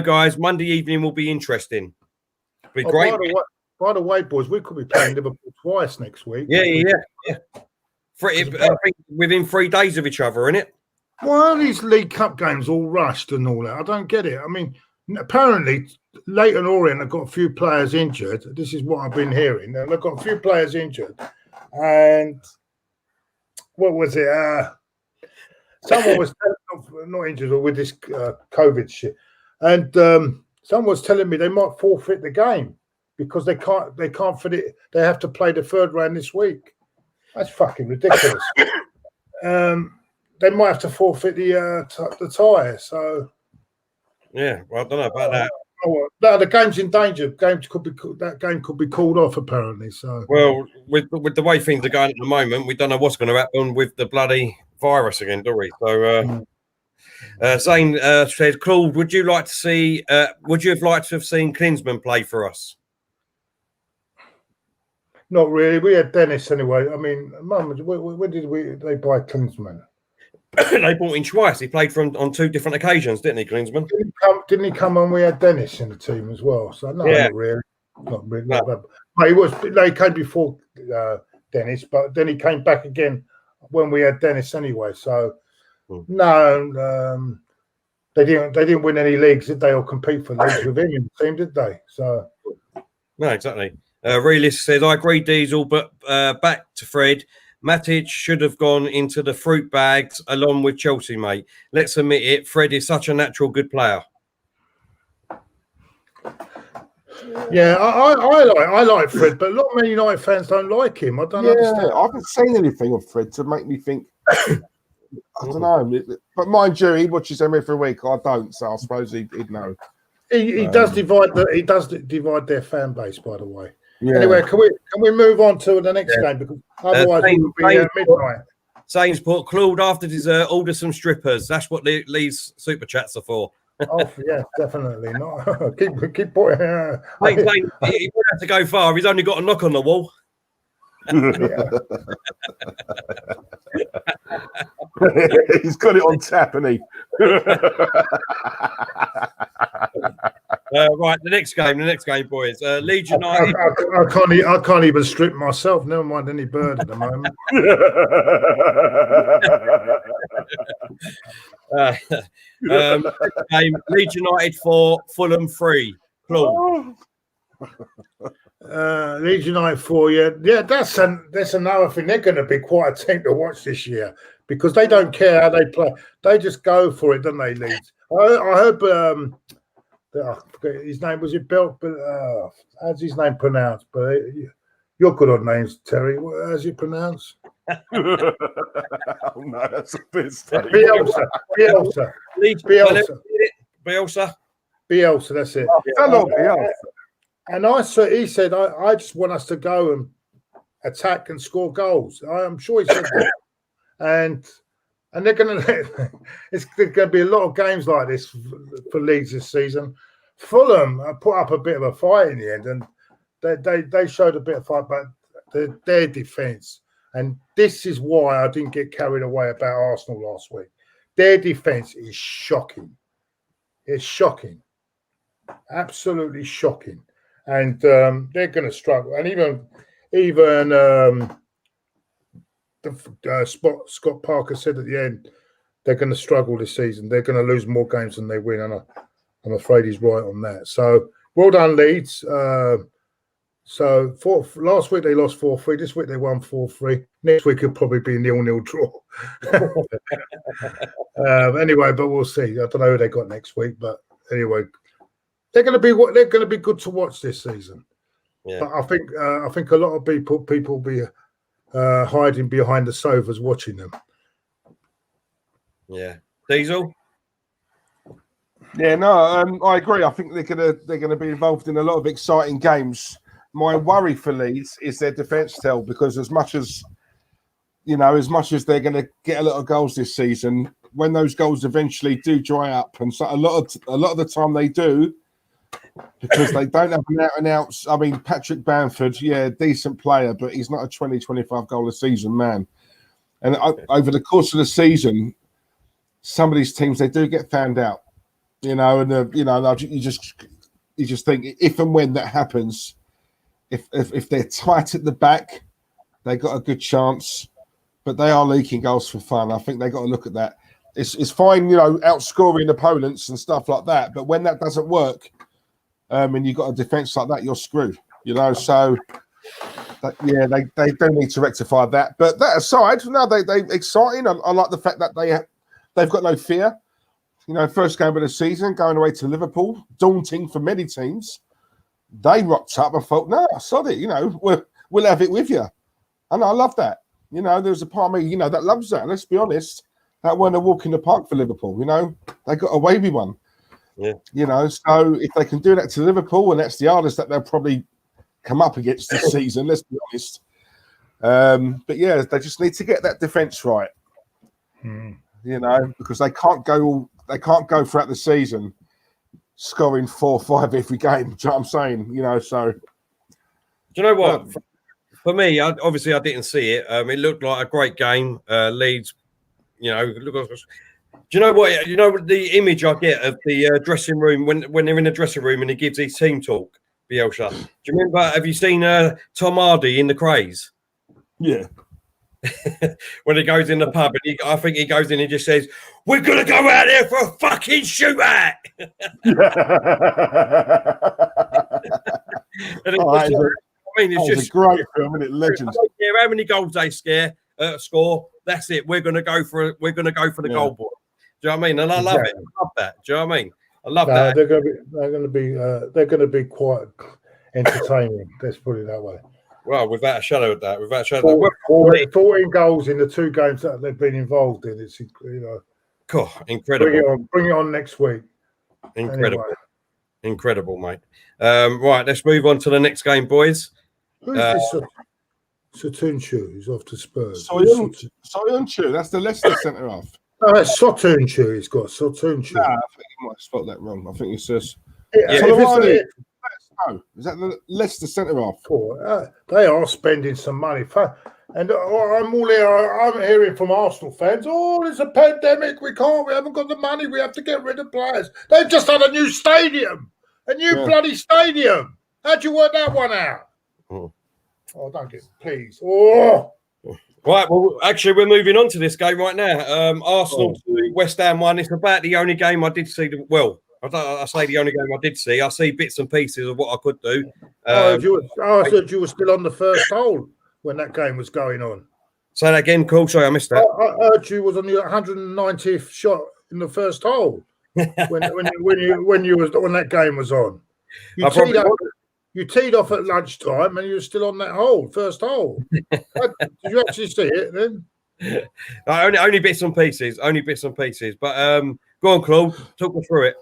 guys. Monday evening will be interesting. Be great. By the way, boys, we could be playing Liverpool twice next week. Yeah. I think within 3 days of each other, isn't it? Why are these League Cup games all rushed and all that? I don't get it. I mean, apparently, Leighton Orient have got a few players injured. This is what I've been hearing. They've got a few players injured. And what was it? Someone was not injured or with this COVID shit. And someone was telling me they might forfeit the game because they can't fit it. They have to play the third round this week. That's fucking ridiculous. They might have to forfeit the tie. So yeah, well, I don't know about that. No, the game's in danger. That game could be called off apparently. So well, with the way things are going at the moment, we don't know what's going to happen with the bloody virus again, do we? So Zane said, Claude, would you have liked to have seen Klinsmann play for us? Not really. We had Dennis anyway. I mean, Mum, when did they buy Klinsmann? They bought him twice. He played on 2 different occasions, didn't he, Klinsmann? Didn't he come when we had Dennis in the team as well? So no, not really. Not really. No. He came before Dennis, but then he came back again when we had Dennis anyway. So no, they didn't win any leagues, did they? Or compete for leagues with him in the team, did they? So no, exactly. Realist says, I agree, Diesel, but back to Fred. Matic should have gone into the fruit bags along with Chelsea, mate. Let's admit it. Fred is such a natural good player. Yeah, I like Fred, but a lot of Man United fans don't like him. I don't understand. I haven't seen anything of Fred to make me think. I don't know, but mind you, he watches them every week. I don't, so I suppose he'd know. He does divide their fan base, by the way. Yeah. Anyway, can we move on to the next game because otherwise it will be midnight. Saints put Claude after dessert, order some strippers. That's what Lee's super chats are for. Oh yeah, definitely not. keep putting. He won't have to go far. He's only got a knock on the wall. He's got it on tap, hasn't he? Right, the next game, boys. Leeds United. I can't even strip myself. Never mind any bird at the moment. Game Leeds United 4, Fulham 3. Claude. Leeds United 4, yeah. That's another thing. They're going to be quite a team to watch this year because they don't care how they play. They just go for it, don't they, Leeds? I hope. I forget his name. Was it Belt? How's his name pronounced? But you're good on names, Terry. How's it pronounced? Oh no, that's a bit strange. Bielsa. Bielsa. That's it. Bielsa. And he said, I just want us to go and attack and score goals. I'm sure he said that. And they're going to. It's going to be a lot of games like this for Leeds this season. Fulham put up a bit of a fight in the end, and they showed a bit of fight, but their defence. And this is why I didn't get carried away about Arsenal last week. Their defence is shocking. It's shocking, absolutely shocking, and they're going to struggle. And even Scott Parker said at the end, they're going to struggle this season. They're going to lose more games than they win, and I'm afraid he's right on that. So well done, Leeds. So last week they lost 4-3. This week they won 4-3. Next week it'll probably be a 0-0 draw. Anyway, but we'll see. I don't know who they got next week, but anyway, they're going to be good to watch this season. Yeah. But I think a lot of people will be hiding behind the sofas watching them. Yeah, Diesel. Yeah, no, I agree. I think they're gonna be involved in a lot of exciting games. My worry for Leeds is their defence, Tel, because as much as they're going to get a lot of goals this season, when those goals eventually do dry up, and so a lot of the time they do, because they don't have an out-and-out. I mean, Patrick Bamford, yeah, decent player, but he's not a 20-25 goal a season man. And over the course of the season, some of these teams, they do get found out, and you just think if and when that happens, if they're tight at the back, they got a good chance, but they are leaking goals for fun. I think they got to look at that. It's fine, outscoring opponents and stuff like that, but when that doesn't work, and you've got a defence like that, you're screwed. So they do need to rectify that. But that aside, no, they exciting. I like the fact that they've got no fear. First game of the season, going away to Liverpool, daunting for many teams. They rocked up. I thought, no, I saw it. We'll have it with you, and I love that. There's a part of me, that loves that. Let's be honest, that wasn't a walk in the park for Liverpool. They got away with one. Yeah. So if they can do that to Liverpool, and that's the hardest that they'll probably come up against this season. Let's be honest. But yeah, they just need to get that defence right. Because they can't go throughout the season scoring 4-5 every game. Do you know what I'm saying? So. Do you know what? For me, I didn't see it. It looked like a great game. Leeds, do you know what? The image I get of the dressing room when they're in the dressing room and he gives his team talk, Bielsa. Do you remember? Have you seen Tom Hardy in The Craze? Yeah. When he goes in the pub, and I think he goes in and just says, "We're gonna go out there for a fucking shootout." It's a great film, isn't it? Legend. I don't care how many goals they score. That's it. We're gonna go for the goal boy. Do you know what I mean? And I love it. I love that. Do you know what I mean? I love that. They're going to be quite entertaining. Let's put it that way. Well, without a shadow of that, 14 goals in the 2 games that they've been involved in. It's incredible. Bring it on next week. Incredible, incredible, mate. Right, let's move on to the next game, boys. Who's this? Sotuncu, who's off to Spurs. Sotuncu, that's the Leicester centre half. No, that's Sotuncu. He's got Sotuncu. Nah, I think you might have spelled that wrong. I think it says. No, is that the Leicester centre half? They are spending some money. And I'm hearing from Arsenal fans, there's a pandemic. We haven't got the money. We have to get rid of players. They've just had a new stadium. Bloody stadium. How'd you work that one out? Don't get, please. Right, well, actually, we're moving on to this game right now. Arsenal to West Ham 1. It's about the only game I did see. I say the only game I did see. I see bits and pieces of what I could do. I thought you were still on the first hole when that game was going on. Say that again, Cool. Sorry, I missed that. I heard you was on your 190th shot in the first hole when that game was on. You teed off at lunchtime and you were still on that hole, first hole. Did you actually see it then? Only bits and pieces. But go on, Claude. Talk me through it.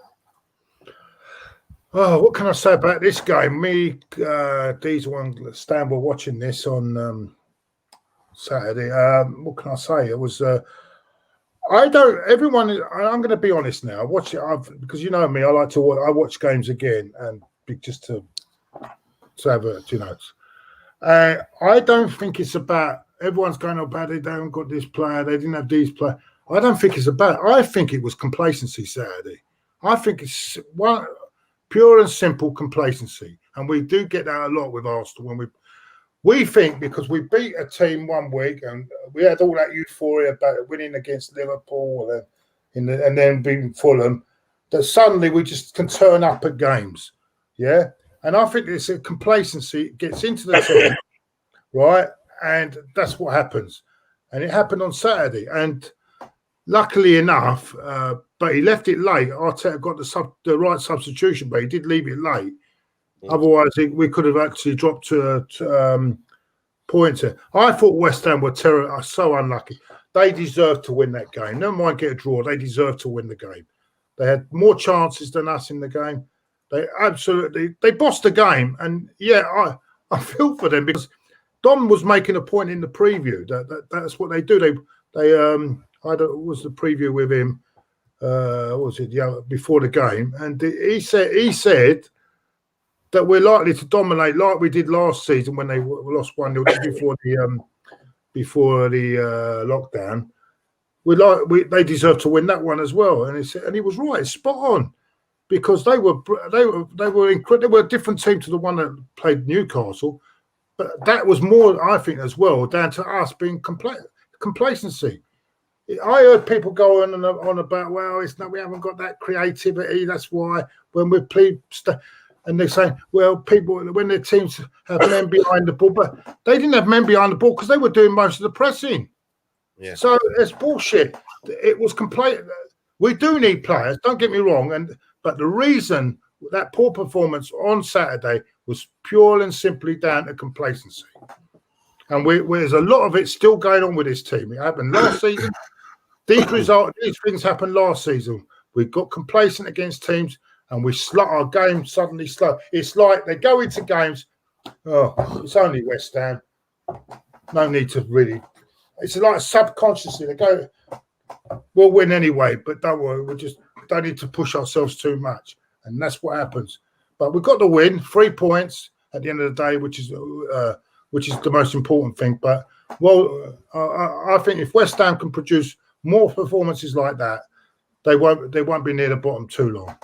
Oh, what can I say about this game? Me, Diesel and Stan were watching this on Saturday. What can I say? It was. I'm going to be honest now. I watch it because you know me. I like to watch. I watch games again and just to have a, I don't think it's about everyone's going about they haven't got this player, they didn't have these players. I don't think it's about. I think it was complacency Saturday. I think it's one pure and simple complacency, and we do get that a lot with Arsenal when we think because we beat a team one week and we had all that euphoria about winning against Liverpool and then beating Fulham, that suddenly we just can turn up at games, yeah. And I think it's a complacency gets into the team, right? And that's what happens. And it happened on Saturday. And luckily enough, but he left it late. Arteta got the right substitution, but he did leave it late. Otherwise, we could have actually dropped to points. I thought West Ham were so unlucky. They deserved to win that game. Never mind get a draw. They deserved to win the game. They had more chances than us in the game. They bossed the game. And yeah, I feel for them because Dom was making a point in the preview that's what they do. Was the preview with him? Before the game, and he said that we're likely to dominate like we did last season when they lost 1-0 before the lockdown. They deserve to win that one as well, and he was right, spot on, because they were incredible. They were a different team to the one that played Newcastle, but that was more, I think, as well down to us being complacency. I heard people go on about, well, we haven't got that creativity. That's why when we play, and they say, well, people when their teams have men behind the ball, but they didn't have men behind the ball because they were doing most of the pressing. Yeah. So it's bullshit. It was complete. We do need players. Don't get me wrong, but the reason that poor performance on Saturday was pure and simply down to complacency. And there's a lot of it still going on with this team. It happened last season. These things happened last season. We got complacent against teams, and our game suddenly slow. It's like they go into games. Oh, it's only West Ham. No need to really. It's like subconsciously they go. We'll win anyway, but don't worry. We just don't need to push ourselves too much, and that's what happens. But we got the win, 3 points at the end of the day, which is the most important thing. But I think if West Ham can produce more performances like that, they won't be near the bottom too long.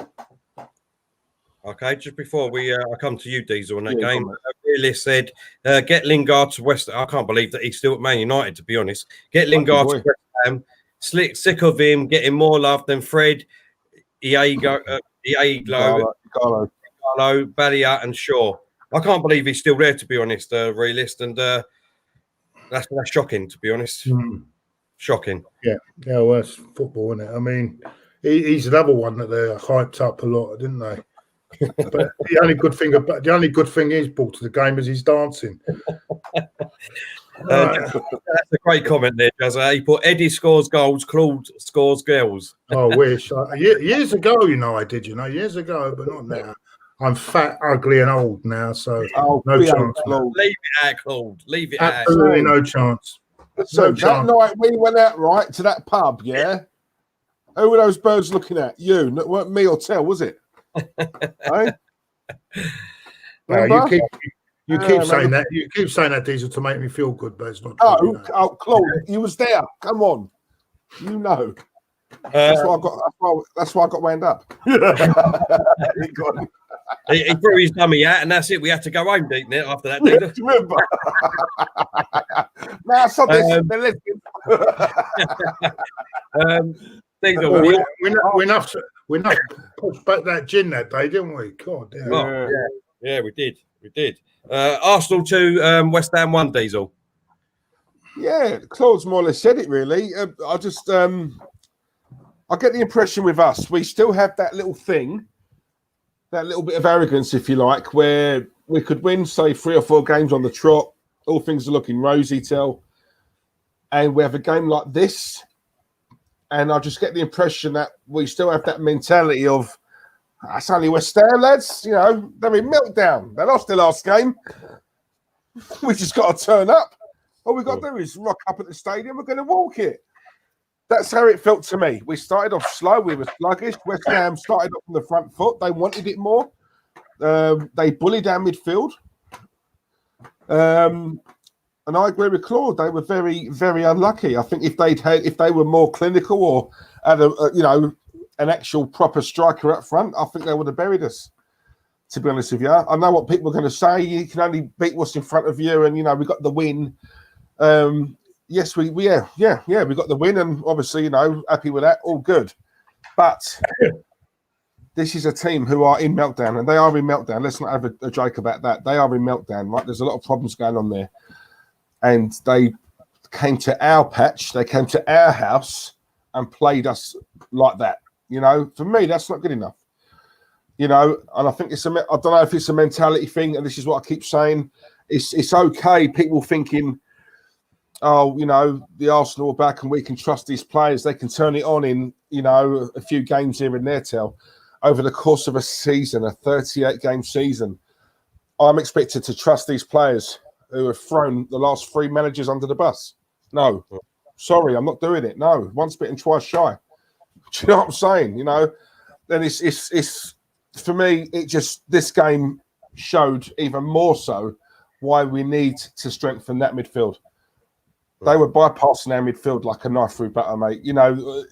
Okay, just before I come to you, Diesel, on that game, Realist said, get Lingard to West Ham. I can't believe that he's still at Man United, to be honest. Get Lingard to West Ham. Sick of him getting more love than Fred, Carlo, Balia, and Shaw. I can't believe he's still there, to be honest, Realist, and that's shocking, to be honest. Shocking. Yeah, well, that's football, isn't it? I mean, he's another one that they hyped up a lot, didn't they? But the only good thing he's brought to the game is he's dancing. That's a great comment there, Jazza. He put Eddie scores goals, Claude scores girls. I wish. Years ago, I did, years ago, but not now. I'm fat, ugly, and old now, so no chance. Leave it at Claude. Leave it at. Absolutely no chance. So that night we went out right to that pub, yeah? Who were those birds looking at? You, it weren't me or Tell, was it? Right? No, you keep saying that. You keep saying that, Diesel, to make me feel good, but it's not true. Claude, you was there. Come on, That's why I got wound up. He threw his dummy out, and that's it. We had to go home, didn't it? After that, didn't remember? Now, something. We enough pushed back that gin that day, didn't we? God damn. Yeah, we did. Arsenal 2, West Ham 1, Diesel. Yeah, Claude's more or less said it, really. I get the impression with us, we still have that little thing, that little bit of arrogance, if you like, where we could win, say, 3 or 4 games on the trot, all things are looking rosy, Tell, and we have a game like this, and I just get the impression that we still have that mentality of, that's only West Ham, lads. They're in meltdown. They lost their last game. We just got to turn up. All we got to do is rock up at the stadium. We're going to walk it. That's how it felt to me. We started off slow. We were sluggish. West Ham started off on the front foot. They wanted it more. They bullied our midfield. And I agree with Claude. They were very, very unlucky. I think if they were more clinical or had an actual proper striker up front, I think they would have buried us. To be honest with you, I know what people are going to say. You can only beat what's in front of you, and we got the win. Yes, we got the win, and obviously happy with that, all good. But this is a team who are in meltdown, and they are in meltdown. Let's not have a joke about that. They are in meltdown, right? There's a lot of problems going on there. And they came to our patch, they came to our house and played us like that. You know, for me, that's not good enough. You know, and I think I don't know if it's a mentality thing, and this is what I keep saying. It's okay, people thinking, oh, you know, the Arsenal are back and we can trust these players. They can turn it on in, you know, a few games here and there, over the course of a season, a 38-game season. I'm expected to trust these players who have thrown the last 3 managers under the bus. No, sorry, I'm not doing it. No, once bitten, twice shy. Do you know what I'm saying? You know, then it's for me, this game showed even more so why we need to strengthen that midfield. They were bypassing our midfield like a knife through butter, mate. You know,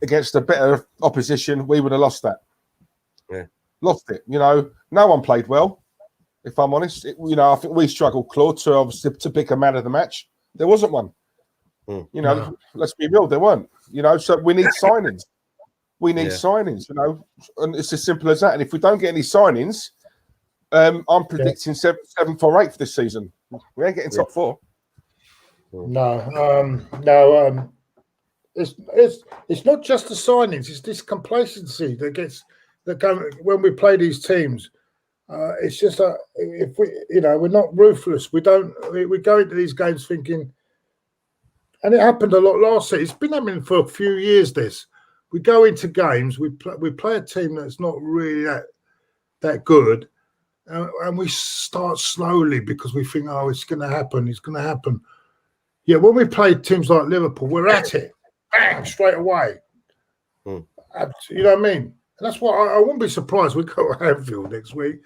against a better opposition, we would have lost that. Yeah. Lost it. You know, no one played well, if I'm honest. You know, I think we struggled, Claude, to pick a man of the match. There wasn't one. You know, let's be real, there weren't. You know, so we need signings. We need signings, you know, and it's as simple as that. And if we don't get any signings, I'm predicting 7th or 8th this season. We ain't getting top 4. No. It's not just the signings; it's this complacency that when we play these teams. It's just if we, you know, we're not ruthless. We go into these games thinking, and it happened a lot last year. It's been happening for a few years. We go into games, we play a team that's not really that good, and we start slowly because we think, oh, it's going to happen. It's going to happen. Yeah, when we play teams like Liverpool, we're at it, bang, straight away. You know what I mean? And that's why I wouldn't be surprised we go to Anfield next week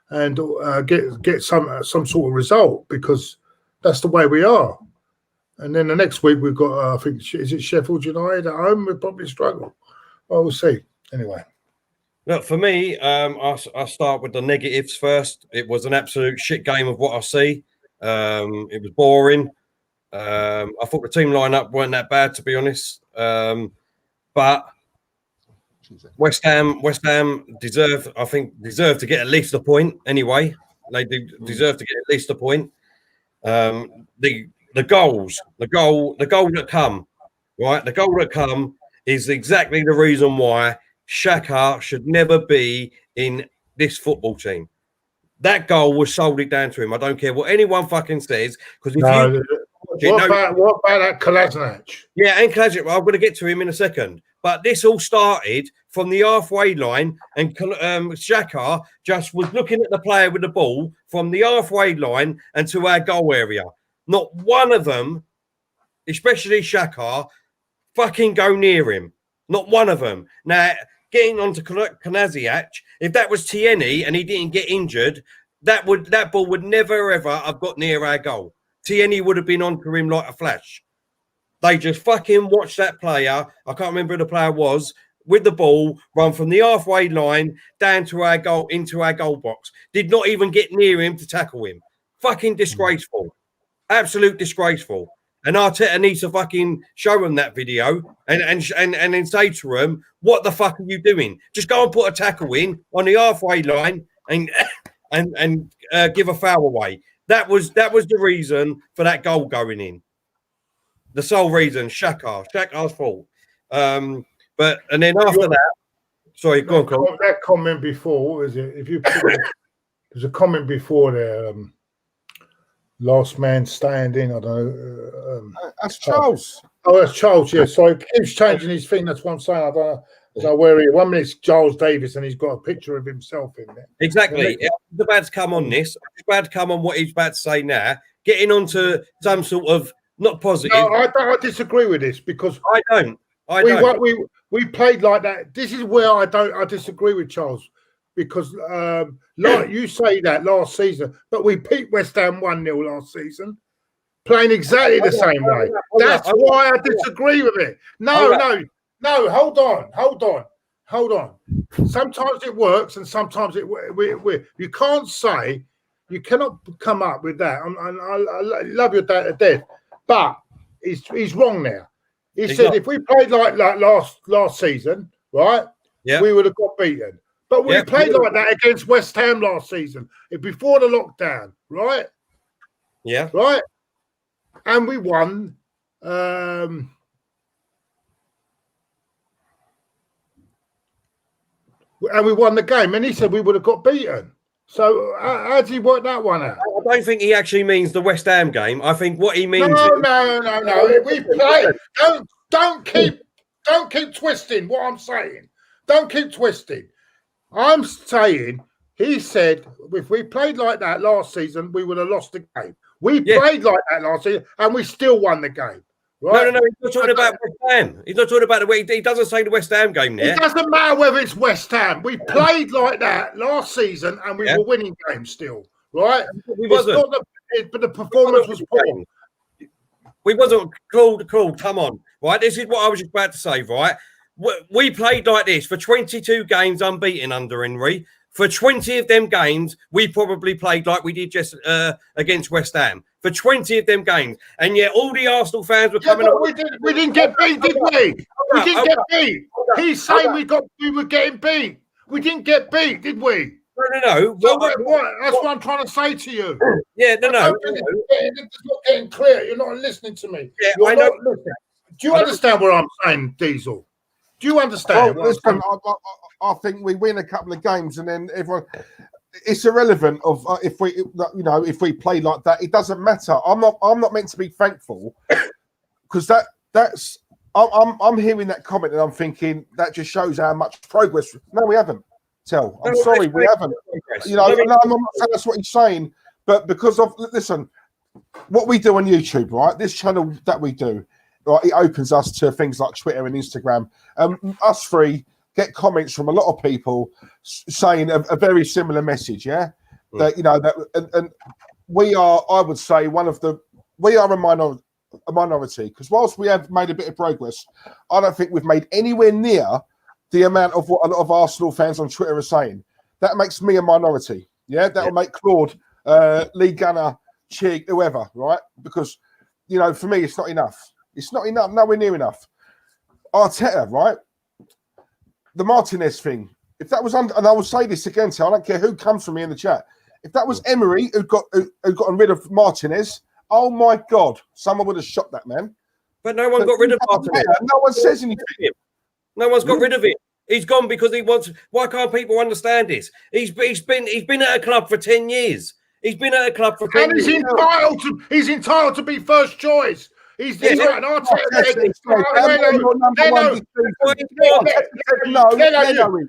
and get some sort of result, because that's the way we are. And then the next week we've got, I think, is it Sheffield United at home? We'll probably struggle. Well, we'll see. Anyway. Look, for me, I start with the negatives first. It was an absolute shit game of what I see. It was boring. I thought the team lineup weren't that bad, to be honest. But West Ham deserved to get at least a point anyway. They deserve to get at least a point. The goal that come, right? The goal that come is exactly the reason why Xhaka should never be in this football team. That goal was solely down to him. I don't care what anyone fucking says, because what about that Kolasinac? Yeah, and Kolasinac. Well, I'm going to get to him in a second. But this all started from the halfway line, and Xhaka just was looking at the player with the ball from the halfway line and to our goal area. Not one of them, especially Xhaka, fucking go near him. Not one of them. Now, getting on to Kolasinac, if that was Tierney and he didn't get injured, that ball would never, ever have got near our goal. Tierney would have been onto him like a flash. They just fucking watched that player, I can't remember who the player was, with the ball, run from the halfway line down to our goal, into our goal box. Did not even get near him to tackle him. Fucking disgraceful. Absolute disgraceful. And Arteta needs to fucking show them that video and then say to them, what the fuck are you doing? Just go and put a tackle in on the halfway line and give a foul away. That was the reason for that goal going in. The sole reason, Xhaka's fault. But then after that, sorry, go on, Claude. That comment before, what was it? If you there's a comment before there. Last man standing. I don't know. That's Charles. Oh, that's Charles. Yeah. So he keeps changing his thing. That's what I'm saying. I don't know where he. 1 minute it's Giles Davis, and he's got a picture of himself in there. Exactly. He's about to come on this. He's about to come on what he's about to say now. Getting onto some sort of not positive. No, I disagree with this, because I don't. We played like that. This is where I disagree with Charles, because like you say that last season, but we beat West Ham 1-0 last season, playing exactly the same way. That's why I disagree with it. No, hold on. Sometimes it works and sometimes you can't say, you cannot come up with that. I love your dad to death, but he's wrong now. He said if we played like last season, right, we would have got beaten. But we played like that against West Ham last season, before the lockdown, right? Yeah. Right? And we won. And we won the game. And he said we would have got beaten. So how did he work that one out? I don't think he actually means the West Ham game. I think what he means No. We played. Don't keep twisting what I'm saying. Don't keep twisting. I'm saying he said if we played like that last season, we would have lost the game. We played like that last season and we still won the game. Right? No. He's not talking about West Ham. He's not talking about the way he doesn't say the West Ham game there. It doesn't matter whether it's West Ham. We played like that last season and we were winning games still, right? We wasn't. But the performance was poor. We wasn't called. Come on, right? This is what I was just about to say, right? We played like this for 22 games unbeaten under Henry. For 20 of them games, we probably played like we did just against West Ham. For 20 of them games. And yet all the Arsenal fans were coming up. We didn't get beat, did we? We didn't get beat. He's saying we were getting beat. We didn't get beat, did we? No. So that's what I'm trying to say to you. Yeah, no. It's not getting clear. You're not listening to me. Yeah, I know. Do you understand what I'm saying, Diesel? Do you understand? Listen, I think we win a couple of games and then everyone. It's irrelevant of if we play like that. It doesn't matter. I'm not meant to be thankful because that's. I'm hearing that comment and I'm thinking that just shows how much progress. No, we haven't. I'm sorry, we haven't. I'm not saying that's what he's saying, but because of what we do on YouTube, right? This channel that we do. Right, it opens us to things like Twitter and Instagram. Us three get comments from a lot of people saying a very similar message. Yeah, and we are, I would say, we are a minority because whilst we have made a bit of progress, I don't think we've made anywhere near the amount of what a lot of Arsenal fans on Twitter are saying. That makes me a minority. Yeah, that will make Claude, Lee Gunner, Chig, whoever, right? Because for me, it's not enough. It's not enough, nowhere near enough. Arteta, right? The Martinez thing. If that was and I will say this again, I don't care who comes from me in the chat. If that was Emery who got rid of Martinez, oh my God, someone would have shot that man. But no one got rid of Martinez. No one says anything. No one's got rid of it. He's gone because he wants. Why can't people understand this? He's been at a club for 10 years. He's been at a club for 10 years. He's entitled to be first choice. He's right.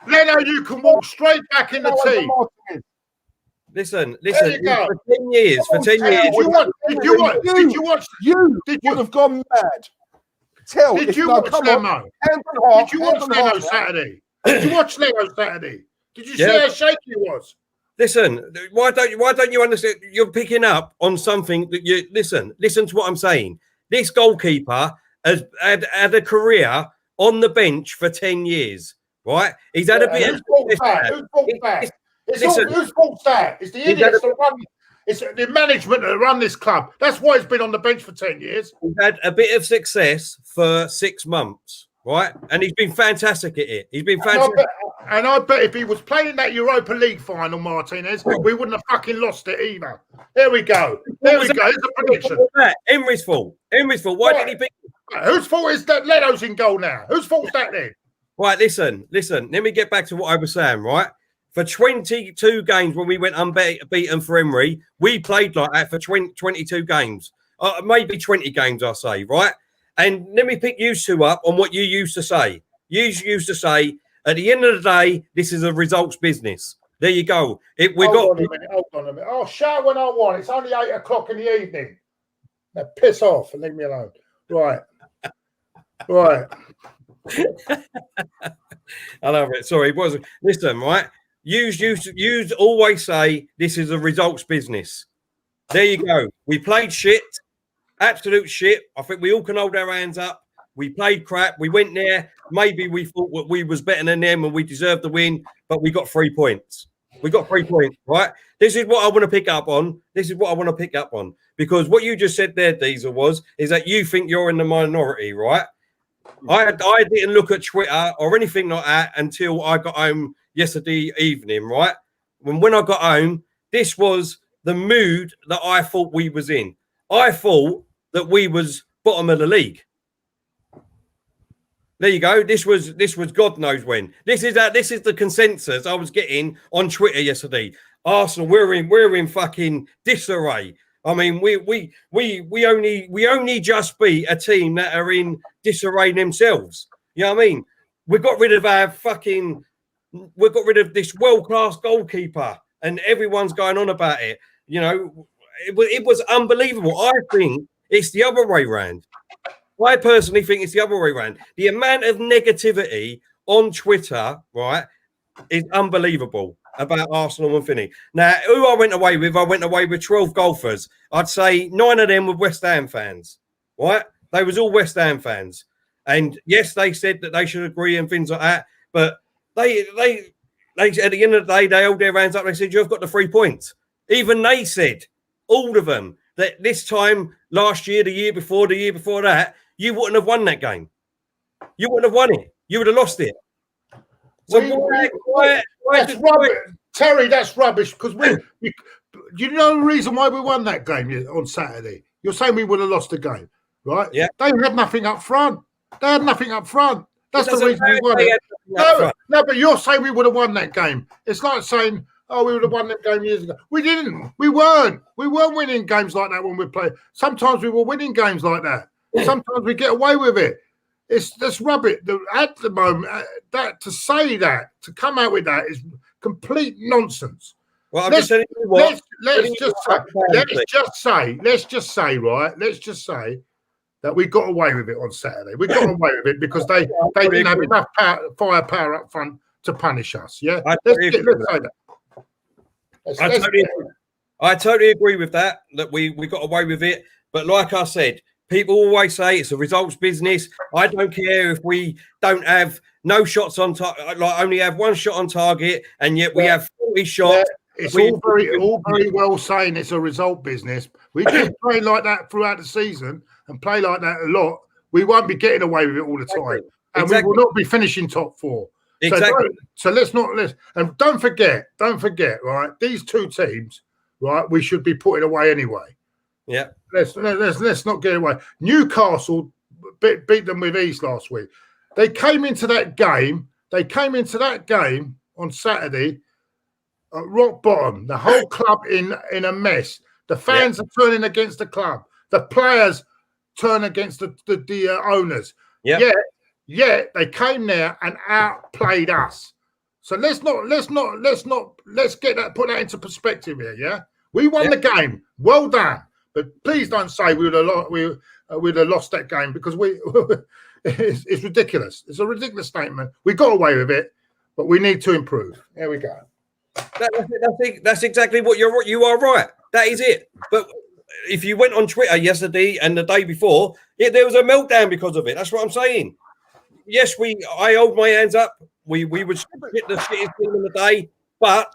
Leno, you can walk straight back in the team. Listen. For 10 years. Did you have gone mad? Did you watch Leno Saturday? Did you watch Leno Saturday? Did you see how shaky he was? Listen, why don't you understand? You're picking up on something that you listen to what I'm saying. This goalkeeper has had a career on the bench for 10 years, right? He's had a bit of... Whose fault's that? Whose fault's that? It's the idiots that run... It's the management that run this club. That's why he's been on the bench for 10 years. He's had a bit of success for 6 months, right? And he's been fantastic at it. He's been fantastic. And I bet if he was playing that Europa League final, Martinez, we wouldn't have fucking lost it either. There we go. It's a prediction. Emery's fault. Why did he pick? Whose fault is that Leno's in goal now? Whose fault is that then? Right, listen. Let me get back to what I was saying, right? For 22 games when we went unbeaten for Emery, we played like that for 22 games. Maybe 20 games, I'll say, right? And let me pick you two up on what you used to say. You used to say, at the end of the day, this is a results business. There you go. Hold on a minute. I'll shout when I want. It's only 8 o'clock in the evening. Now piss off and leave me alone. Right. I love it. Sorry, it wasn't. Listen, right? You always say this is a results business. There you go. We played shit, absolute shit. I think we all can hold our hands up. We played crap. We went there. Maybe we thought we was better than them and we deserved the win, but we got 3 points. Right? This is what I want to pick up on. Because what you just said there, Diesel, is that you think you're in the minority, right? I didn't look at Twitter or anything like that until I got home yesterday evening, right? When I got home, this was the mood that I thought we was in. I thought that we was bottom of the league. There you go. This was God knows when. This is the consensus I was getting on Twitter yesterday. Arsenal, we're in fucking disarray. I mean, we only just beat a team that are in disarray themselves. You know what I mean? We got rid of this world-class goalkeeper, and everyone's going on about it. You know, it was unbelievable. I think it's the other way around. I personally think it's the other way around. The amount of negativity on Twitter, right, is unbelievable about Arsenal and Finney. Now, who I went away with 12 golfers. I'd say 9 of them were West Ham fans, right? They was all West Ham fans. And yes, they said that they should agree and things like that. But they at the end of the day, they held their hands up. They said, you've got the 3 points. Even they said, all of them, that this time last year, the year before that, you wouldn't have won that game. You wouldn't have won it. You would have lost it. So why that's rubbish, Terry. That's rubbish because you know the reason why we won that game on Saturday. You're saying we would have lost the game, right? Yeah. They had nothing up front. That's the reason we won it. No, but you're saying we would have won that game. It's like saying, oh, we would have won that game years ago. We didn't. We weren't winning games like that when we played. Sometimes we were winning games like that. Sometimes we get away with it. That's rubbish. At the moment, to come out with that is complete nonsense. Well, let's just say that we got away with it on Saturday. We got away with it because they didn't have enough firepower up front to punish us. Yeah, let's say that. I totally agree with that we got away with it. But like I said, people always say it's a results business. I don't care if we don't have no shots on target, like only have one shot on target, and yet we have 40 shots. It's all very well saying it's a result business. We just play like that throughout the season and play like that a lot. We won't be getting away with it all the time, and we will not be finishing top 4. Exactly. So let's and don't forget, right? These two teams, right? We should be putting away anyway. Yeah. Let's not get away. Newcastle beat them with ease last week. They came into that game on Saturday at rock bottom. The whole club in a mess. The fans are turning against the club. The players turn against the owners. Yeah. Yet they came there and outplayed us. So let's put that into perspective here. Yeah, we won the game. Well done. But please don't say we'd have lost that game because it's ridiculous. It's a ridiculous statement. We got away with it, but we need to improve. There we go. That's exactly what you are right. That is it. But if you went on Twitter yesterday and the day before, there was a meltdown because of it. That's what I'm saying. Yes, I hold my hands up. We would hit the shittest team in the day, but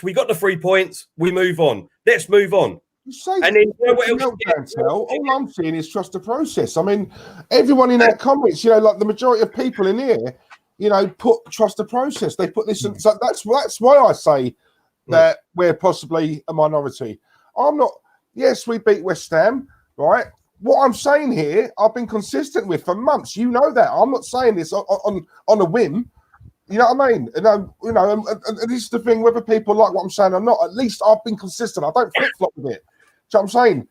we got the 3 points. We move on. Let's move on. And then all I'm seeing is trust the process. I mean, everyone in our comments, like the majority of people in here, put trust the process. They put this, and so that's why I say that we're possibly a minority. I'm not. Yes, we beat West Ham, right? What I'm saying here, I've been consistent with for months. You know that. I'm not saying this on a whim. You know what I mean? And this is the thing, whether people like what I'm saying or not, at least I've been consistent. I don't flip-flop with it. So I'm saying,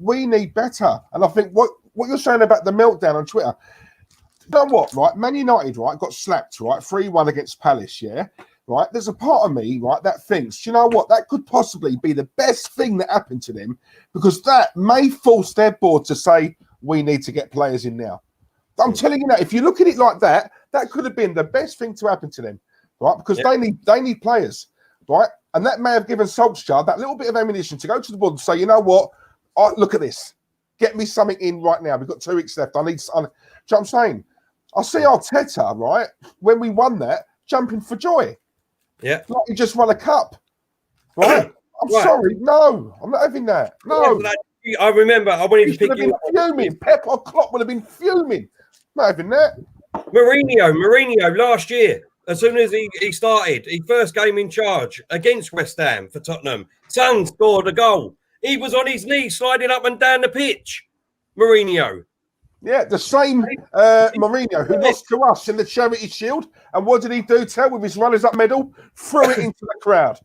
we need better. And I think what you're saying about the meltdown on Twitter, you know what, right? Man United, right, got slapped, right? 3-1 against Palace, yeah? Right? There's a part of me, right, that thinks, you know what, that could possibly be the best thing that happened to them because that may force their board to say, we need to get players in now. I'm telling you now, if you look at it like that, that could have been the best thing to happen to them, right? Because they need players, right? And that may have given Solskjaer that little bit of ammunition to go to the board and say, you know what? Look at this. Get me something in right now. We've got 2 weeks left. Do you know what I'm saying? I see Arteta, right, when we won that, jumping for joy. Yeah. Like he just won a cup, right? I'm sorry. No, I'm not having that. No. I remember I wanted to pick you up. Fuming. Pep or Klopp would have been fuming. Not having that. Mourinho last year, as soon as he started, his first game in charge against West Ham for Tottenham, Son scored a goal. He was on his knees sliding up and down the pitch. Mourinho. Yeah, the same Mourinho who lost to us in the Charity Shield. And what did he do, Tel, with his runners-up medal? Threw it into the crowd.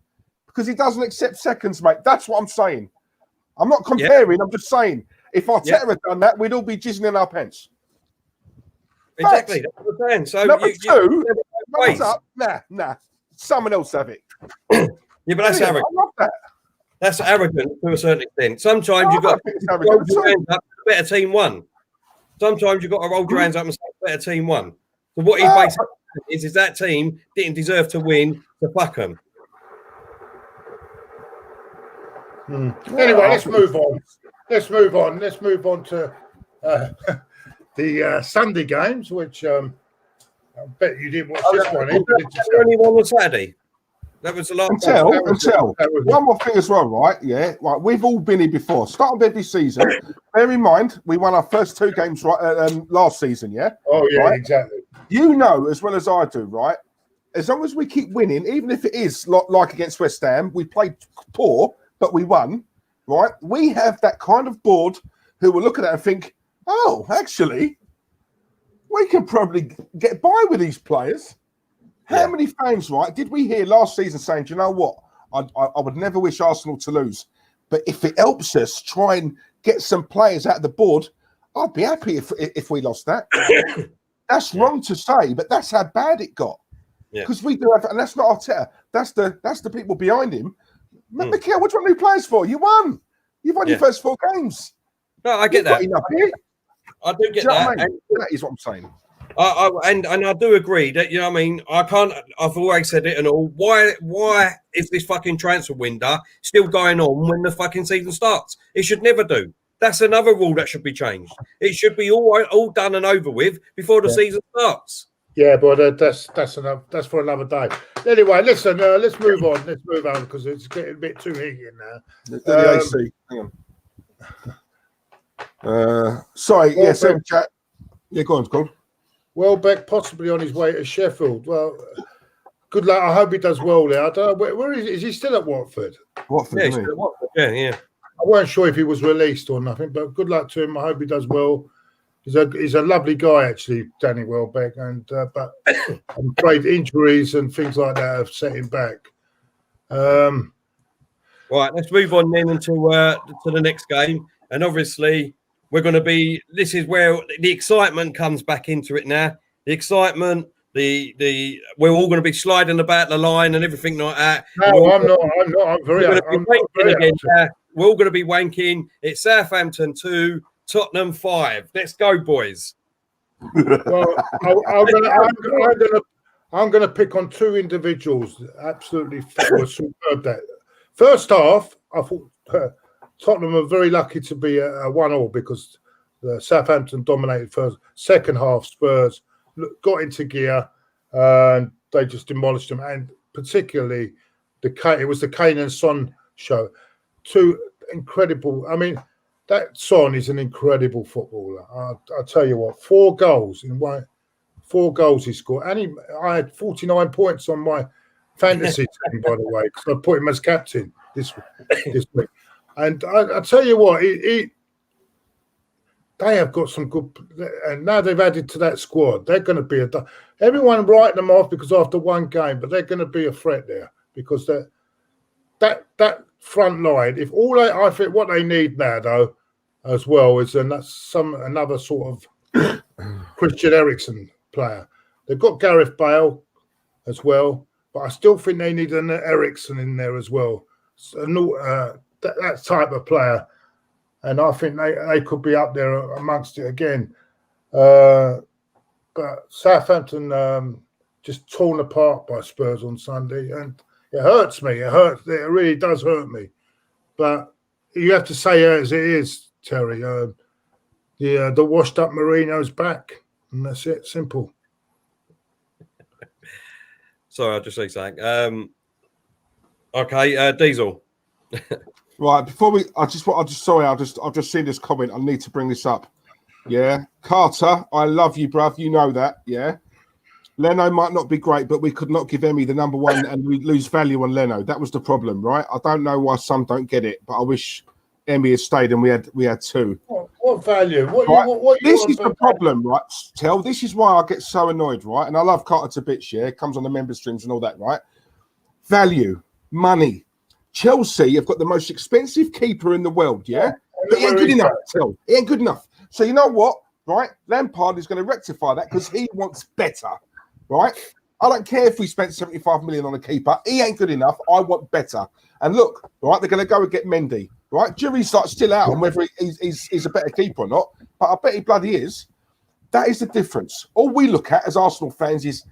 Because he doesn't accept seconds, mate. That's what I'm saying. I'm not comparing. I'm just saying, if Arteta had done that, we'd all be jizzing in our pants. Exactly. That's what I'm saying. So number two, runners up. Nah. Someone else have it. Yeah, but that's arrogant. I love that. That's arrogant to a certain extent. Sometimes you've got to roll your hands up, better team won. Sometimes you've got to roll your hands up and say, better team won. So what he basically is that team didn't deserve to win, to fuck them. Anyway, let's move on. Let's move on to the Sunday games, which I bet you didn't watch this one. The only one on Saturday. That was the last Until one more thing as well, right? Yeah, right. We've all been here before. Start of every season. Bear in mind, we won our first 2 games last season. Yeah. Oh yeah, right? Exactly. You know as well as I do, right? As long as we keep winning, even if it is like against West Ham, we played poor, but we won. Right? We have that kind of board who will look at that and think, oh, actually, we can probably get by with these players. How many fans, right, did we hear last season saying, do you know what? I would never wish Arsenal to lose. But if it helps us try and get some players out of the board, I'd be happy if we lost that. That's wrong to say, but that's how bad it got. Because we do have, and that's not Arteta. That's the people behind him. Mikel, what do you want new players for? You won. You've won your first 4 games. No, I get that. I do get that. That is what I'm saying. And I do agree that, you know what I mean, I've always said it and all. Why is this fucking transfer window still going on when the fucking season starts? It should never do. That's another rule that should be changed. It should be all done and over with before the season starts. Yeah, but that's enough. That's for another day. Anyway, listen, let's move on. Let's move on because it's getting a bit too heated now. The AC. Hang on. Sorry, chat. Yeah, go on. Welbeck possibly on his way to Sheffield. Well, good luck. I hope he does well there. I don't know, where is he? Is he still at Watford? Watford, yeah, still at Watford. Yeah. I weren't sure if he was released or nothing, but good luck to him. I hope he does well. He's a lovely guy, actually, Danny Welbeck, but I'm afraid injuries and things like that have set him back. Right, let's move on then to the next game, and obviously we're going to be. This is where the excitement comes back into it now. The excitement, the we're all going to be sliding about the line and everything like that. No, I'm not. I'm very. We're all going to be wanking. It's Southampton 2, Tottenham 5. Let's go, boys. Well, I'm going to pick on 2 individuals. Absolutely superb. That first half, I thought Tottenham were very lucky to be a 1-1 because Southampton dominated first. Second half, Spurs got into gear and they just demolished them. And particularly it was the Kane and Son show. 2 incredible. I mean, that Son is an incredible footballer. I'll tell you what, 4 goals in 4 goals he scored. And I had 49 points on my fantasy team, by the way, because I put him as captain this week. And I tell you what, they have got some good, and now they've added to that squad. They're going to be everyone writing them off because after 1 game, but they're going to be a threat there because that front line. If I think what they need now though, as well, is another sort of Christian Eriksen player. They've got Gareth Bale as well, but I still think they need an Eriksen in there as well. That type of player, and I think they could be up there amongst it again. But Southampton just torn apart by Spurs on Sunday, and it hurts me. It really does hurt me. But you have to say it as it is, Terry. The washed-up Mourinho's back, and that's it. Simple. Sorry, I'll just say something. Okay, Diesel. Right, before I've just seen this comment. I need to bring this up. Yeah. Carter, I love you, bruv. You know that. Yeah. Leno might not be great, but we could not give Emmy the number one and we lose value on Leno. That was the problem, right? I don't know why some don't get it, but I wish Emmy had stayed and we had two. What value? This is the problem, right? Tell, this is why I get so annoyed, right? And I love Carter to bits, yeah. Comes on the member streams and all that, right? Value, money. Chelsea have got the most expensive keeper in the world, yeah? But he ain't good enough, Tell. He ain't good enough. So you know what, right? Lampard is going to rectify that because he wants better. Right, I don't care if we spent 75 million on a keeper. He ain't good enough. I want better. And look, right, they're going to go and get Mendy. Right, jury's like still out on whether he's a better keeper or not. But I bet he bloody is. That is the difference. All we look at as Arsenal fans is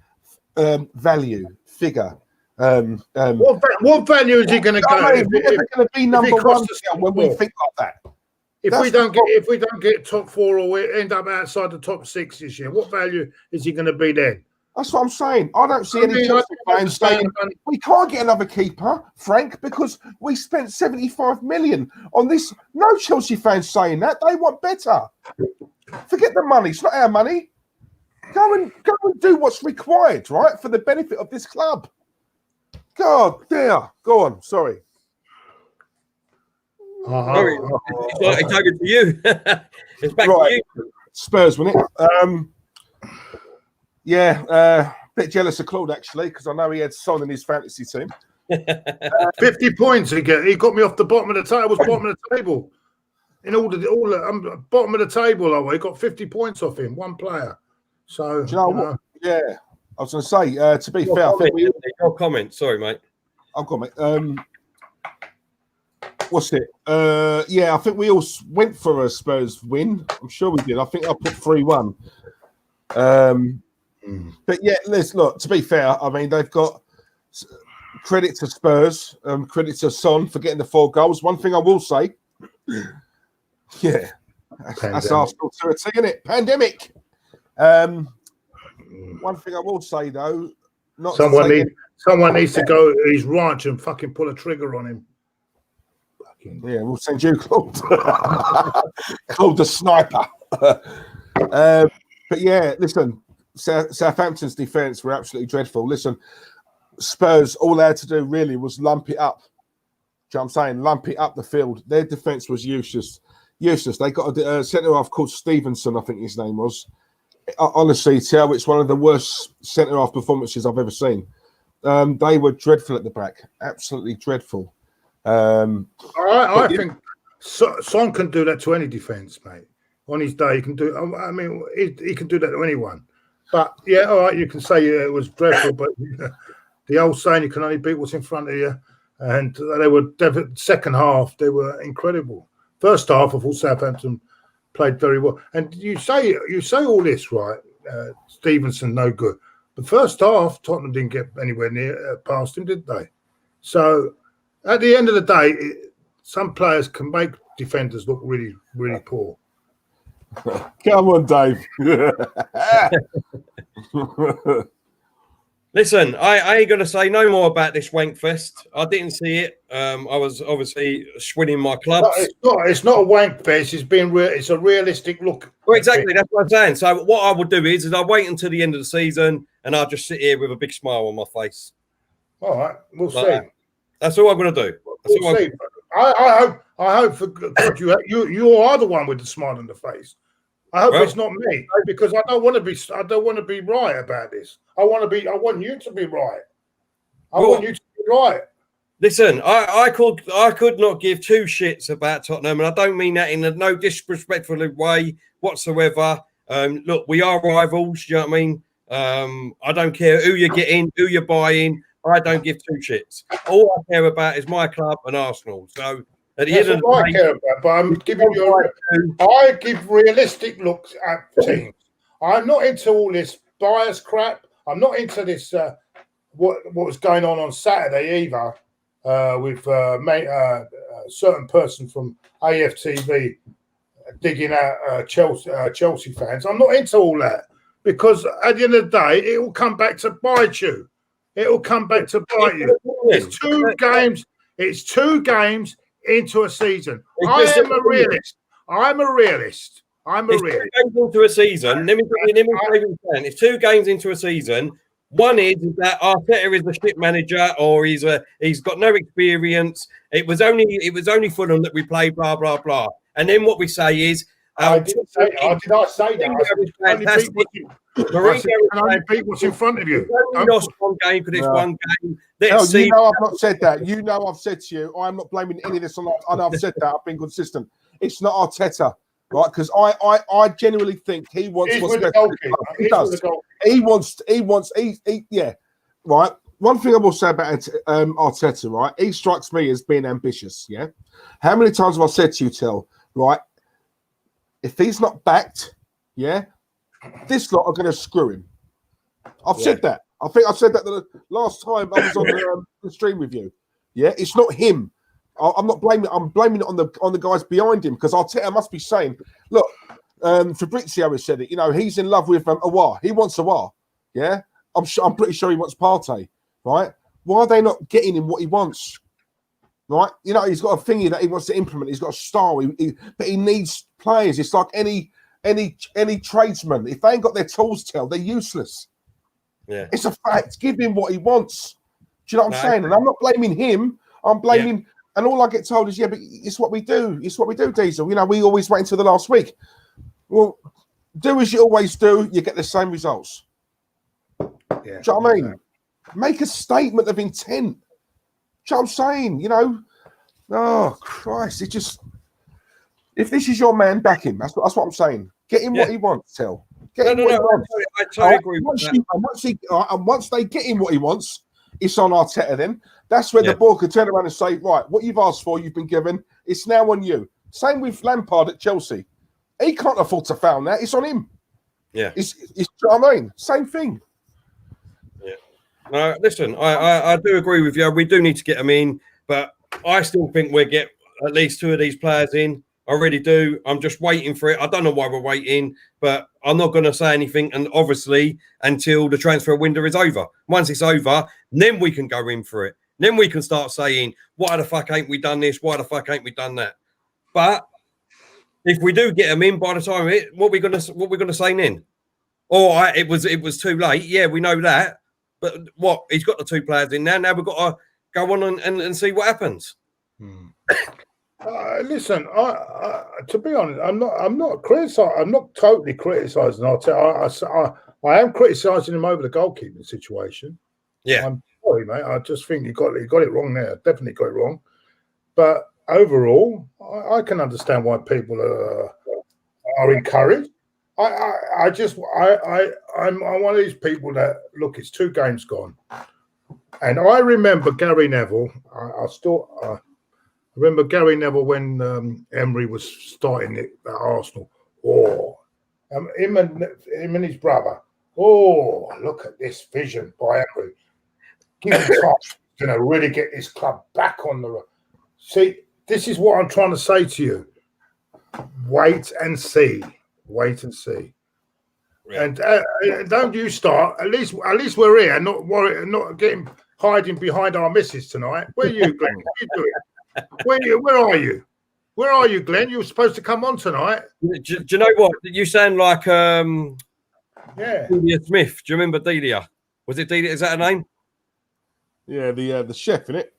value, figure. What value is he going to go? It's going to be number one when we think like that. If we don't get top four or we end up outside the top six this year, what value is he going to be then? That's what I'm saying. I don't see any Chelsea fans saying we can't get another keeper, Frank, because we spent 75 million on this. No Chelsea fans saying that. They want better. Forget the money. It's not our money. Go and do what's required, right, for the benefit of this club. God, dear. Go on. Sorry. It's over to you. It's back to you. Spurs, wasn't it? Yeah, bit jealous of Claude actually because I know he had Son in his fantasy team. 50 points he got me off the bottom of the table. I was bottom of the table in all the bottom of the table. He got 50 points off him, one player. So do you know what? Yeah, I was going to say to be fair, I think your comment. Sorry, mate. I've got mate. What's it? Yeah, I think we all went for a Spurs win. I'm sure we did. I think I put 3-1. But yeah, let's look. To be fair, I mean they've got credit to Spurs, credit to Son for getting the 4 goals. One thing I will say, yeah, that's Arsenal to a T, isn't it? Pandemic. One thing I will say though, someone needs to go to his ranch and fucking pull a trigger on him. Yeah, we'll send you Claude. Claude the sniper. But yeah, listen. Southampton's defence were absolutely dreadful. Listen, Spurs, all they had to do really was lump it up. Do you know what I'm saying? Lump it up the field. Their defence was useless. They got a centre-half called Stevenson, I think his name was. Honestly, Tell, it's one of the worst centre-half performances I've ever seen. They were dreadful at the back. Absolutely dreadful. I think Son can do that to any defence, mate. On his day, he can do. I mean, he can do that to anyone. But yeah, all right, you can say it was dreadful, but the old saying, you can only beat what's in front of you. And they were second half, they were incredible. First half, I thought Southampton played very well. And you say all this, right? Stevenson, no good. The first half, Tottenham didn't get anywhere near past him, did they? So at the end of the day, some players can make defenders look really, really poor. Come on, Dave. Listen, I ain't going to say no more about this wank fest. I didn't see it. I was obviously swinning my clubs. It's not a wank fest. It's a realistic look. Well, exactly. That's what I'm saying. So what I would do is I'll wait until the end of the season and I'll just sit here with a big smile on my face. All right, we'll see. That's all I'm going to do. We'll see. I hope for God you are the one with the smile on the face. I hope it's not me because I don't want to be right about this. I want you to be right. I want you to be right. Listen, I could not give two shits about Tottenham, and I don't mean that in no disrespectful way whatsoever. Look, we are rivals. Do you know what I mean? I don't care who you're getting, who you're buying. I don't give two shits. All I care about is my club and Arsenal. So at the end of the day, I care about, but I'm giving you. I give realistic looks at teams. I'm not into all this bias crap. I'm not into this. What was going on Saturday either with a certain person from AFTV digging out Chelsea fans. I'm not into all that because at the end of the day, it will come back to bite you. It will come back to bite you. It's 2 games. It's 2 games into a season. I am a realist. I'm a It's realist. 2 games into a season. Let me say what it's 2 games into a season. One is that Arteta is a shit manager, or he's got no experience. It was only Fulham that we played, blah blah blah. And then what we say is, Did I say that? Only beat what's in front of you. Only lost one game because it's one game. Hell, you know I've not said that. You know I've said to you, I'm not blaming any of this on. I know I've said that. I've been consistent. It's not Arteta, right? Because I genuinely think he wants what's best. He does. He wants. Yeah. Right. One thing I will say about Arteta, right? He strikes me as being ambitious. Yeah. How many times have I said to you, Tel? Right. If he's not backed, yeah, this lot are going to screw him. I've said that. I think I said that the last time I was on the stream with you. Yeah, it's not him. I'm not blaming. I'm blaming it on the guys behind him, because Arteta must be saying, look, Fabrizio has said it. You know, he's in love with Aouar. He wants Aouar. Yeah, I'm pretty sure he wants Partey. Right? Why are they not getting him what he wants? Right? You know, he's got a thingy that he wants to implement. He's got a style, but he needs players. It's like any tradesman. If they ain't got their tools, they're useless. Yeah, it's a fact. Give him what he wants. Do you know what I'm saying? And I'm not blaming him. I'm blaming. And all I get told is, yeah, but it's what we do. It's what we do, Diesel. You know, we always wait until the last week. Well, do as you always do. You get the same results. Yeah. Do you know what I mean? Make a statement of intent. Do you know what I'm saying? You know, oh Christ! It just, if this is your man, back him. That's what I'm saying. Get him what he wants. Tel. Get him what he wants. I totally agree with that. And once they get him what he wants, it's on Arteta. Then that's where the board could turn around and say, right, what you've asked for, you've been given. It's now on you. Same with Lampard at Chelsea. He can't afford to foul that. It's on him. Yeah. It's you know what I mean? Same thing. No, listen, I do agree with you. We do need to get them in, but I still think we'll get at least 2 of these players in. I really do. I'm just waiting for it. I don't know why we're waiting, but I'm not going to say anything. And obviously, until the transfer window is over. Once it's over, then we can go in for it. Then we can start saying, why the fuck ain't we done this? Why the fuck ain't we done that? But if we do get them in by the time what we gonna say then? It was too late. Yeah, we know that. But what? He's got the 2 players in now. Now we've got to go on and see what happens. Listen, to be honest, I'm not criticizing. I'm not totally criticizing Arteta. I am criticizing him over the goalkeeping situation. Yeah, I'm sorry, mate. I just think he got it wrong there. Definitely got it wrong. But overall, I can understand why people are encouraged. I'm one of these people that look. It's 2 games gone, and I remember Gary Neville. I remember Gary Neville when Emery was starting it at Arsenal. Him and his brother. Oh, look at this vision by Emery. Give him time. He's going to really get this club back on the road. See, this is what I'm trying to say to you. Wait and see. Wait and see. Yeah. And don't you start. At least we're here, not worried, not hiding behind our missus tonight. Where are you, Glenn? What are you doing? Where are you? Where are you, Glenn? You were supposed to come on tonight. Do you know what? You sound like Delia Smith. Do you remember Delia? Was it Delia? Is that her name? Yeah, the chef, isn't it?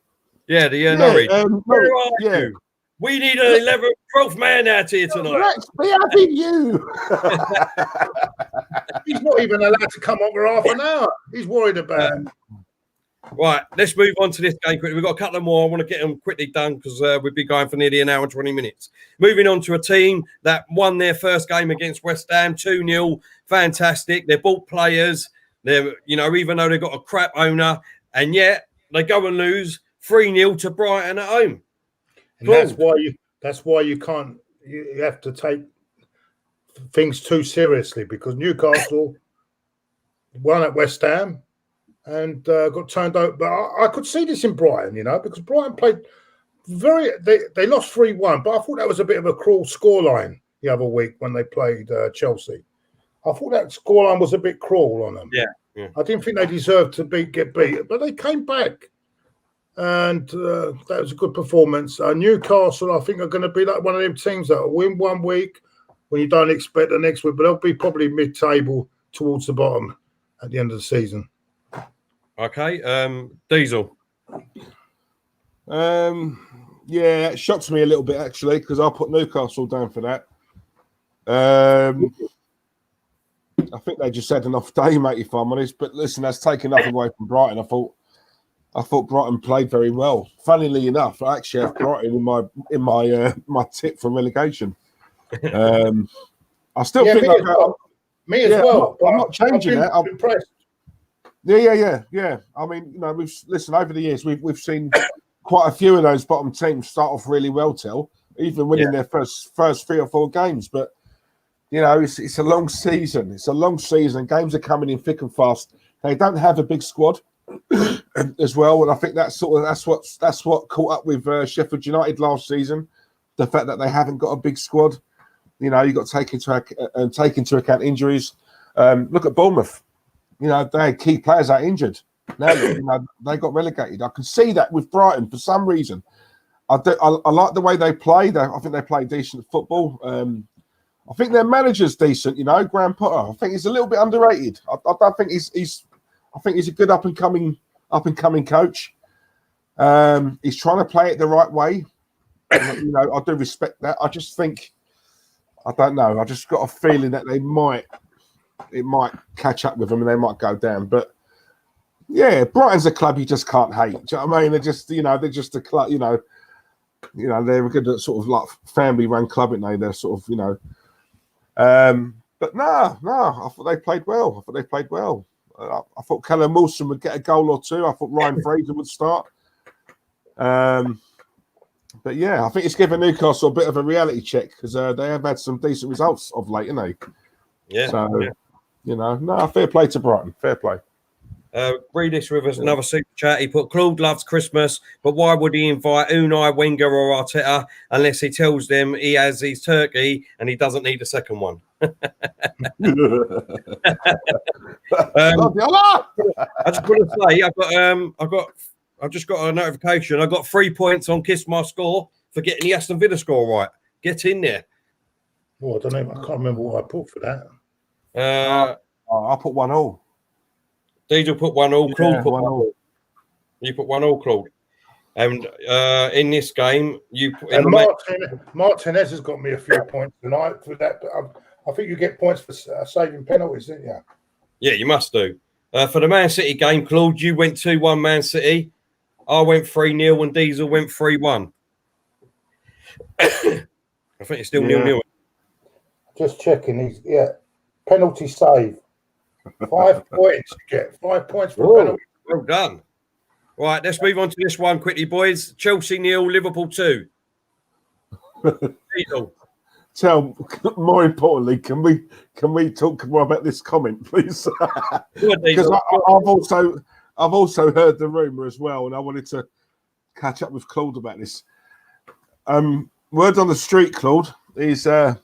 Yeah, the Norwich. Where are you? We need an 11th, 12th man out here tonight. Rex, be having you. He's not even allowed to come on for half an hour. He's worried about him. Right, let's move on to this game quickly. We've got a couple more. I want to get them quickly done because we've been going for nearly an hour and 20 minutes. Moving on to a team that won their first game against West Ham, 2-0. Fantastic. They bought players. They're, even though they've got a crap owner, and yet they go and lose 3-0 to Brighton at home. And that's why you can't. You have to take things too seriously, because Newcastle won at West Ham and got turned over. But I could see this in Brighton, because Brighton played they lost 3-1, but I thought that was a bit of a cruel scoreline the other week when they played Chelsea. I thought that scoreline was a bit cruel on them. Yeah. I didn't think they deserved to get beat, but they came back. And that was a good performance. Newcastle, I think, are going to be like one of them teams that will win one week when you don't expect the next week, but they'll be probably mid-table towards the bottom at the end of the season. Okay, Diesel. Yeah, it shocks me a little bit actually because I put Newcastle down for that. I think they just had an off day, mate. If I'm honest, but listen, that's taken nothing away from Brighton. I thought Brighton played very well. Funnily enough, I actually have Brighton in my tip for relegation. I still think me as well. I'm not changing that. I'm impressed. Yeah. I mean, listen, over the years we've seen quite a few of those bottom teams start off really well, even winning their first 3 or 4 games. But it's a long season. It's a long season. Games are coming in thick and fast. They don't have a big squad as well, and I think that's what caught up with Sheffield United last season. The fact that they haven't got a big squad. You've got to take into account injuries. Look at Bournemouth. They had key players that are injured. Now they got relegated. I can see that with Brighton for some reason. I like the way they play. I think they play decent football. I think their manager's decent. Graham Potter. I think he's a little bit underrated. I don't think he's. I think he's a good up and coming coach. He's trying to play it the right way. I do respect that. I just think. I don't know. I just got a feeling that it might catch up with them and they might go down. But yeah, Brighton's a club you just can't hate. Do you know what I mean? They're just a club. They're a good sort of like family-run club, aren't they? They're sort of But no, I thought they played well. I thought Callum Wilson would get a goal or two. I thought Ryan Fraser would start. But yeah, I think it's given Newcastle a bit of a reality check because they have had some decent results of late, haven't they? Yeah. So, fair play to Brighton. Fair play. Read this with us, another super chat. He put, Claude loves Christmas, but why would he invite Unai, Wenger or Arteta unless he tells them he has his turkey and he doesn't need a second one? I just want to say, I've just got a notification. I got 3 points on Kiss My Score for getting the Aston Villa score right. Get in there. Well, I don't know. I can't remember what I put for that. I put 1-1. Diesel put 1-1. Claude put 1-1. You put 1-1, Claude. And in this game, you put in Martinez has got me a few points tonight for that. But I think you get points for saving penalties, didn't you? Yeah, you must do. For the Man City game, Claude, you went 2-1 Man City. I went 3-0 and Diesel went 3-1. I think it's still 0-0. Just checking. Penalty save. 5 points you get. 5 points for penalty. Well done. Right, let's move on to this one quickly, boys. Chelsea 0, Liverpool 2. More importantly, can we talk more about this comment, please? Because I've also heard the rumor as well, and I wanted to catch up with Claude about this. Word on the street, Claude, is there's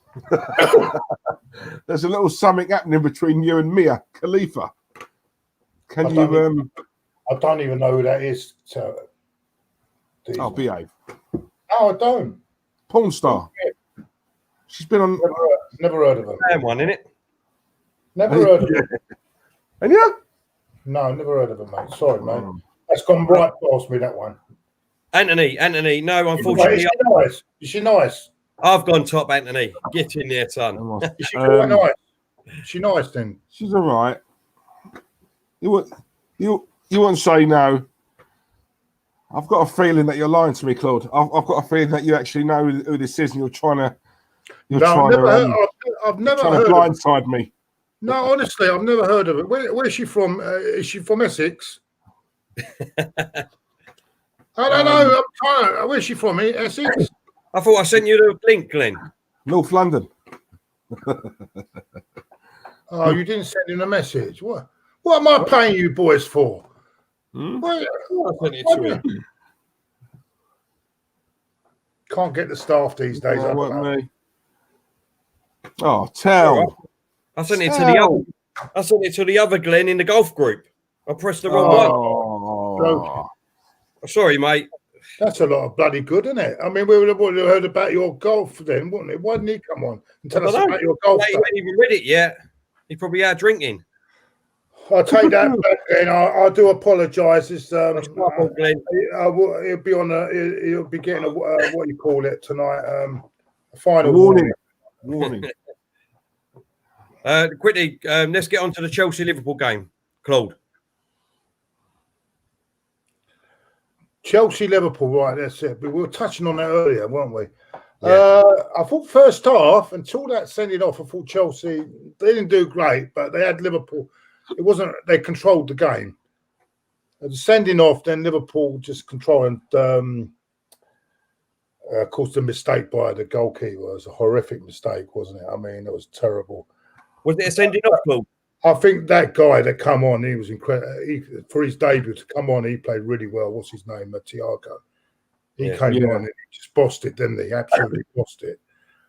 a little something happening between you and Mia Khalifa. I don't even know who that is. I'll behave. No, I don't. Porn star. She's been on. Never heard of her. Damn one, innit? Never heard of her. And you? No, never heard of her, mate. Sorry, mate. That's gone right past me, that one. Anthony. No, unfortunately. Is she nice? I've gone top, Anthony. Get in there, son. Is she quite nice? Is she nice then? She's all right. You wouldn't say no. I've got a feeling that you're lying to me, Claude. I've got a feeling that you actually know who this is, and you're trying to. I've never heard. Blindside me. No, honestly, I've never heard of it. Where is she from? Is she from Essex? I don't know. I'm trying to. Where's she from? Essex? I thought I sent you the link, Glenn. North London. Oh, you didn't send in a message. What am I paying you boys for? I sent it to you. Can't get the staff these days. Tell. I sent it to the other Glenn in the golf group. I pressed the wrong one. Sorry, mate. That's a lot of bloody good, isn't it? I mean, we would have heard about your golf then, wouldn't it? Why didn't he come on and tell us about your golf? He hasn't even read it yet. He's probably out drinking. I'll take that back, and I do apologise. He'll be on he'll be getting a what you call it tonight? A final warning. Quickly, let's get on to the Chelsea-Liverpool game, Claude. Chelsea-Liverpool, right? That's it. But we were touching on that earlier, weren't we? Yeah. I thought first half, until that sending off, I thought Chelsea, they didn't do great, but they had Liverpool. It wasn't, they controlled the game. The sending off, then Liverpool just controlled. Of course, the mistake by the goalkeeper was a horrific mistake, wasn't it? I mean, it was terrible. Was it a sending off, Claude? I think that guy that come on, he was incredible. For his debut to come on, he played really well. What's his name? Thiago. He came on and he just bossed it, didn't he? Absolutely bossed it.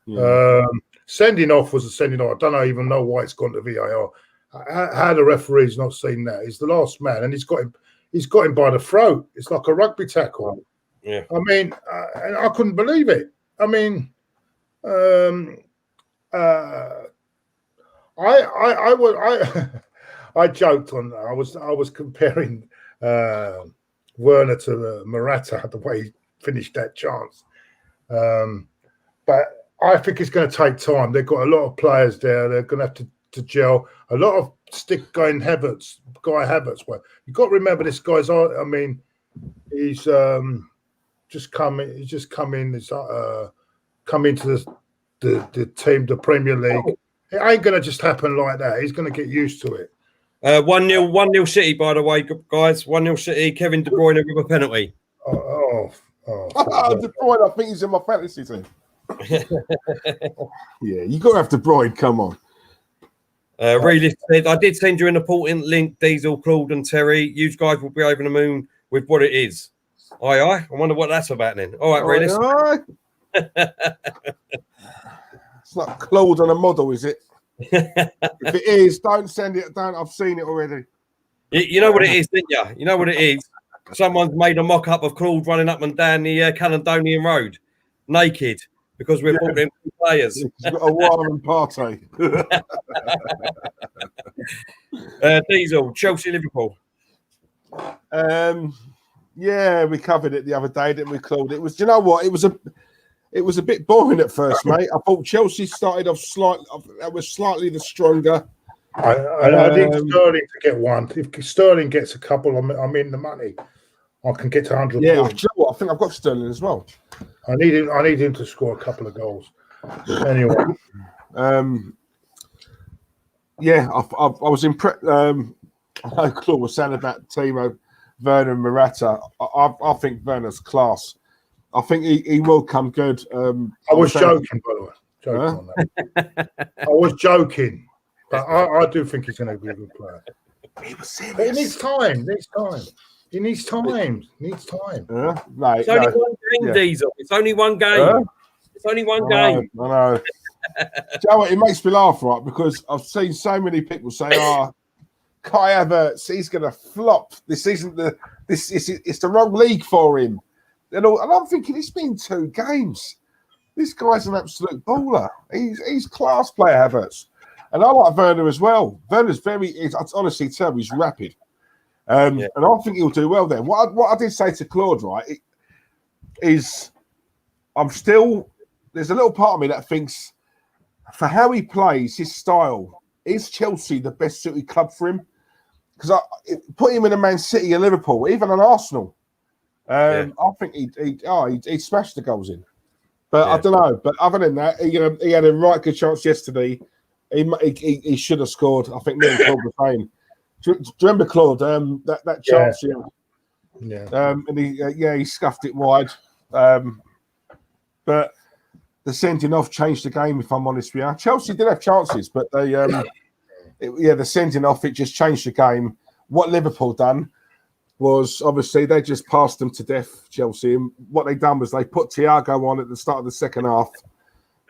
Yeah. Sending off was a sending off. I don't even know why it's gone to VAR. How the referee's not seen that? He's the last man, and he's got him by the throat. It's like a rugby tackle. Yeah. I mean, and I couldn't believe it. I mean, I joked on. I was comparing Werner to Morata, the way he finished that chance. But I think it's going to take time. They've got a lot of players there. They're going to have to gel. A lot of stick going Havertz. Well, you've got to remember this guy's. I mean, he's just come in. He's just come in. He's come into the team, the Premier League. It ain't going to just happen like that. He's going to get used to it. 1-0 City, by the way, guys. 1-0 City. Kevin De Bruyne with a penalty. De Bruyne, I think he's in my fantasy team. Yeah, you got to have De Bruyne. Come on. Really said, I did send you an important link, Diesel, Claude, and Terry. You guys will be over the moon with what it is. Aye. I wonder what that's about then. All right, really. It's like Claude on a model, is it? If it is, don't send it. Don't. I've seen it already. You know what it is, didn't you? You know what it is. Someone's made a mock-up of Claude running up and down the Caledonian Road, naked, because we're bought them players. He's got a wild party. Diesel, Chelsea, Liverpool. Yeah, we covered it the other day, didn't we, Claude? It was. Do you know what? It was a bit boring at first, mate. I thought Chelsea started off slightly the stronger. I need Sterling to get one. If Sterling gets a couple, I'm in the money. I can get to 100 points. You know what? I think I've got Sterling as well. I need him to score a couple of goals. Anyway. I was impressed. I know Claude was saying about Timo Werner and Morata. I think Werner's class. I think he will come good. I was joking, by the way. On that. I was joking. But I do think he's going to be a good player. He was serious. But he needs time. He needs time. It's only one game, Diesel. It's only one game. It's only one game. I know. Do you know what? It makes me laugh, right? Because I've seen so many people say, Kai Havertz, he's going to flop. This isn't it's the wrong league for him. And I'm thinking, it's been 2 games. This guy's an absolute baller. He's class player, Havertz. And I like Werner as well. Werner's honestly terrible. He's rapid. And I think he'll do well there. What I did say to Claude, right, is there's a little part of me that thinks for how he plays, his style, is Chelsea the best suited club for him? Because I put him in a Man City and Liverpool, even an Arsenal. I think he'd smash the goals in. But I don't know. But other than that, he had a right good chance yesterday. He should have scored. I think me and Claude were saying. Do you remember Claude? That chance, and he scuffed it wide. But the sending off changed the game. If I'm honest with you, Chelsea did have chances, but they, the sending off, it just changed the game. What Liverpool done was obviously they just passed them to death, Chelsea. And what they done was they put Thiago on at the start of the second half.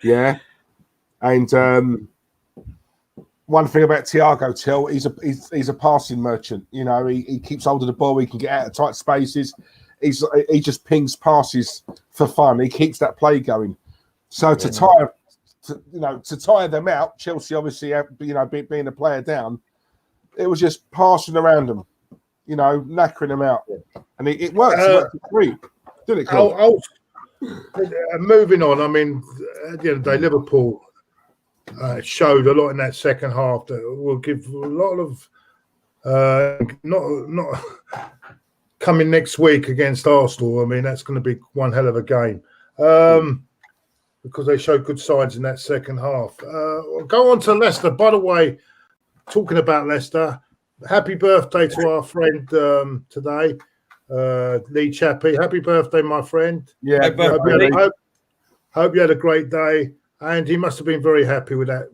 Yeah, and. One thing about Thiago, he's a passing merchant. You know, he keeps hold of the ball. He can get out of tight spaces. he just pings passes for fun. He keeps that play going. So to tire them out, Chelsea obviously, being a player down, it was just passing around them, knackering them out, and it worked. It worked for free, didn't it, Claude? Moving on. I mean, at the end of the day, Liverpool showed a lot in that second half that will give a lot of not coming next week against Arsenal. I mean, that's going to be one hell of a game because they showed good signs in that second half. We'll go on to Leicester. By the way, talking about Leicester, happy birthday to our friend today, Lee Chappie. Happy birthday, my friend. Yeah, hope you had a great day. And he must have been very happy with that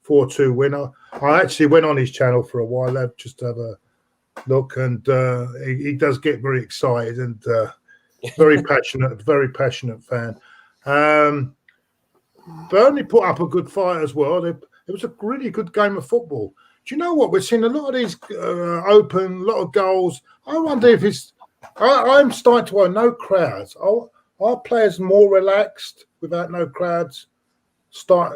4-2 winner. I actually went on his channel for a while just to have a look, and he does get very excited and very passionate fan. Burnley put up a good fight as well. It was a really good game of football. Do you know what? We're seeing a lot of these open, a lot of goals. I wonder if it's... I'm starting to want no crowds. Are players more relaxed without no crowds? It's like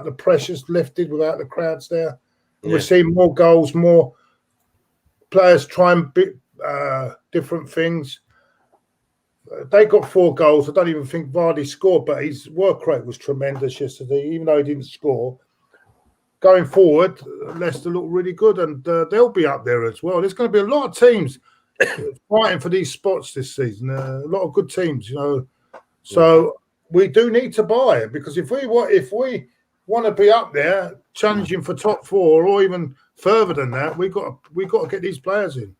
the pressure's lifted without the crowds there. Yeah. We're seeing more goals, more players trying different things. They got 4 goals. I don't even think Vardy scored, but his work rate was tremendous yesterday, even though he didn't score. Going forward, Leicester look really good, and they'll be up there as well. There's going to be a lot of teams fighting for these spots this season. A lot of good teams, So we do need to buy it, because if we want to be up there challenging for top 4 or even further than that, we got to get these players in.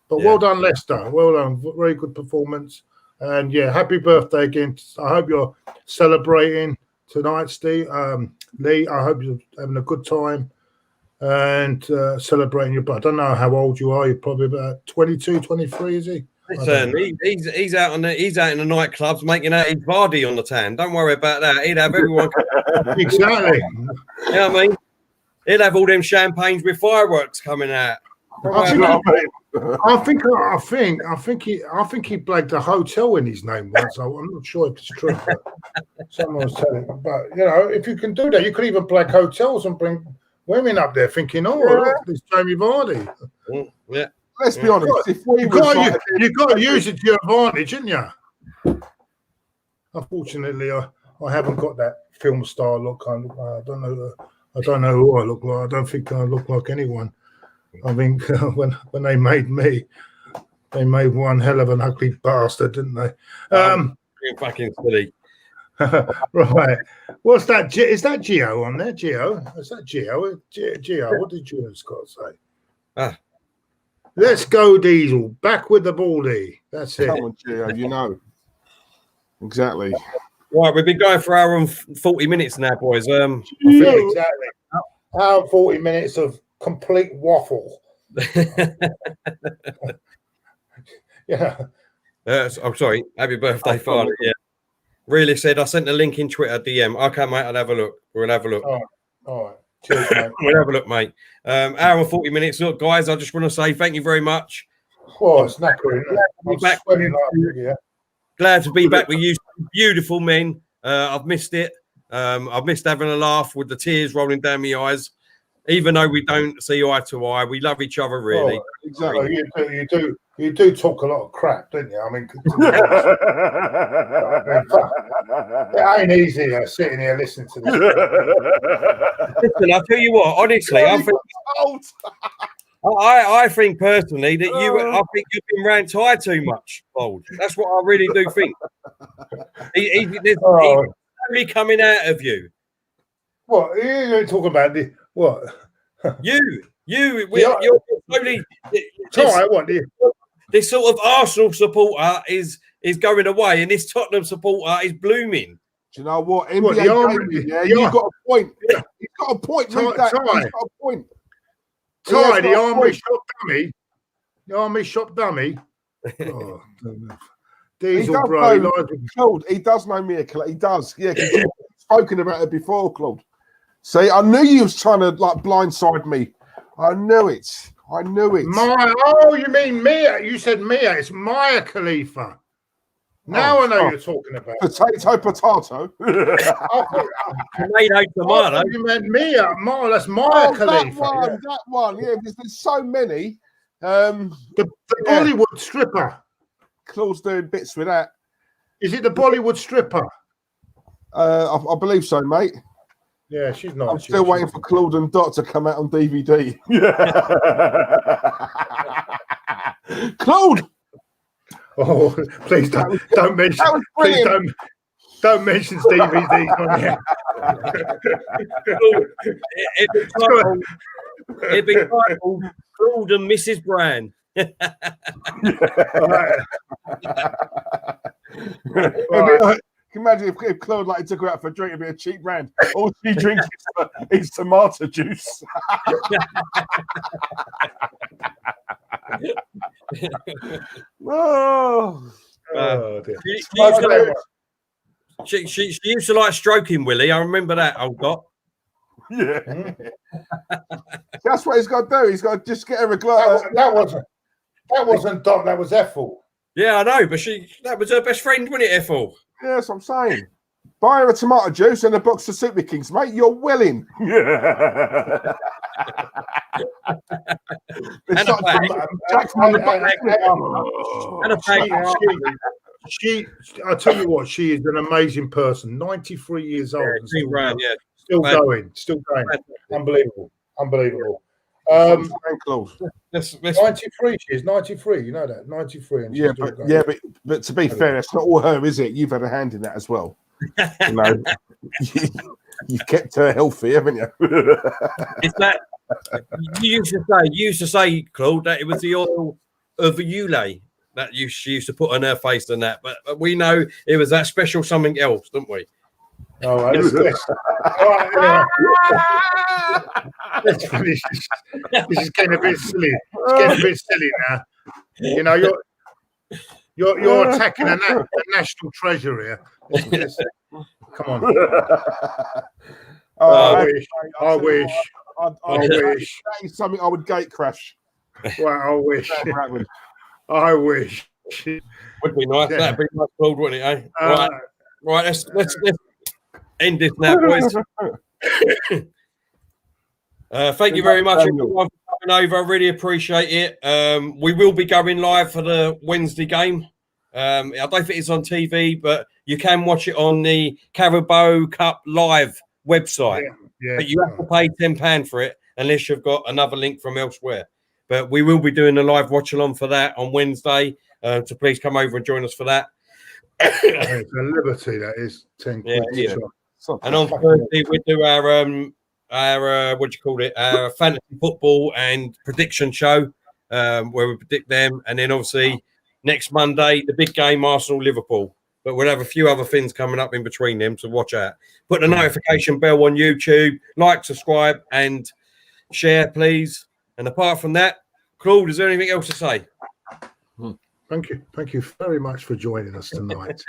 But well done, Leicester. Well done. Very good performance. And yeah, happy birthday again. I hope you're celebrating tonight, Steve. Lee, I hope you're having a good time and celebrating your birthday. I don't know how old you are. You're probably about 22, 23, is he? Listen, he's out in the nightclubs making out his Vardy on the tan. Don't worry about that. He'd have everyone. Exactly. You know what I mean? He'd have all them champagnes with fireworks coming out. I think he blagged a hotel in his name once. I'm not sure if it's true, but someone was telling me. But if you can do that, you could even blag hotels and bring women up there thinking, look, there's Jamie Vardy. Yeah. Let's be honest. If you've got to use it to your advantage, haven't you? Unfortunately, I haven't got that film star look. I don't know who I look like. I don't think I look like anyone. I think when they made me, they made one hell of an ugly bastard, didn't they? You're fucking silly. Right. What's that? Is that Gio on there? Gio? Is that Gio? Gio, what did Gio Scott say? Let's go, Diesel. Back with the baldy. That's it. Come on, Gio, Exactly. Right, we've been going for hour and 40 minutes now, boys. Exactly. Hour and 40 minutes of complete waffle. Yeah. I'm sorry. Happy birthday, Father. Yeah. Really said I sent the link in Twitter DM. Okay, mate, I'll have a look. We'll have a look. All right. Cheers, mate. We'll have a look, mate. Hour and 40 minutes. Look, guys, I just want to say thank you very much. Oh, it's knackering. Glad to be back with you, beautiful men. I've missed it. I've missed having a laugh with the tears rolling down my eyes. Even though we don't see eye to eye, we love each other, really. Oh, exactly. You do talk a lot of crap, don't you? I mean, it ain't easy sitting here listening to this. Listen, I'll tell you what, honestly, I think personally that I think you've been round tired too much, Claude. That's what I really do think. He's really coming out of you. What? You're talking about the what? You're slowly. This sort of Arsenal supporter is going away, and this Tottenham supporter is blooming. Do you know what? NBA you've got a point. Yeah. He's got a point. He's got a point. Ty, the army shop dummy. Oh, Diesel, bro. Claude, he does know me. He does. Yeah, he's spoken about it before, Claude. See, I knew you was trying to blindside me. I knew it. I knew it. You mean Mia? You said Mia. It's Mia Khalifa. Now I know you're talking about. Potato. Tomato. You meant Mia. That's Mia Khalifa. That one. Yeah, there's so many. The Bollywood stripper. Claude's doing bits with that. Is it the Bollywood stripper? I believe so, mate. Yeah, she's not. I'm still waiting for Claude and Dot to come out on DVD. Claude! Oh, please don't mention. Please don't mention DVDs on here. It'd be titled Claude and Mrs. Brand. Imagine if Claude took her out for a drink, it'd be a cheap brand. All she drinks is tomato juice. She used to like stroking Willie. I remember that, old Dot. Yeah. That's what he's got to do. He's got to just get her a glass. That wasn't Dot, that was Ethel. Yeah, I know, but that was her best friend, wasn't it, Ethel? Yeah, that's what I'm saying. Buy her a tomato juice and a box of Super Kings, mate. You're willing. Yeah. I tell you what, she is an amazing person. 93 years old. Still going. Unbelievable. 93. She is 93. You know that 93. And but to be fair, that's not all her, is it? You've had a hand in that as well. You know, you've kept her healthy, haven't you? It's that you used to say, Claude, that it was the oil of Ulay that she used to put on her face and that, but we know it was that special something else, don't we? Oh, let's finish. This is getting a bit silly. It's getting a bit silly now. You know, you're attacking a national treasure here. Come on. I wish. That is something I would gate crash. Well, I wish. I wish. Would be nice. That'd be nice, Claude, wouldn't it? Eh? Right. Let's end this now, boys. Thank you very much, everyone, for coming over. I really appreciate it. We will be going live for the Wednesday game. I don't think it's on TV, but you can watch it on the Carabao Cup Live website. Yeah. But you have to pay £10 for it unless you've got another link from elsewhere. But we will be doing a live watch-along for that on Wednesday. So please come over and join us for that. It's a liberty, that is. 10 quid. Yeah. And on Thursday, we do our what do you call it? Our fantasy football and prediction show, where we predict them. And then obviously next Monday, the big game, Arsenal-Liverpool. But we'll have a few other things coming up in between them, so watch out. Put the notification bell on YouTube, like, subscribe, and share, please. And apart from that, Claude, is there anything else to say? Thank you. Thank you very much for joining us tonight.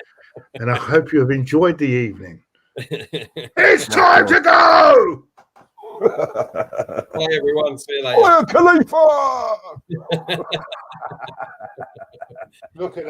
And I hope you have enjoyed the evening. It's time to go! Bye, everyone. See you later. Khalifa! Look at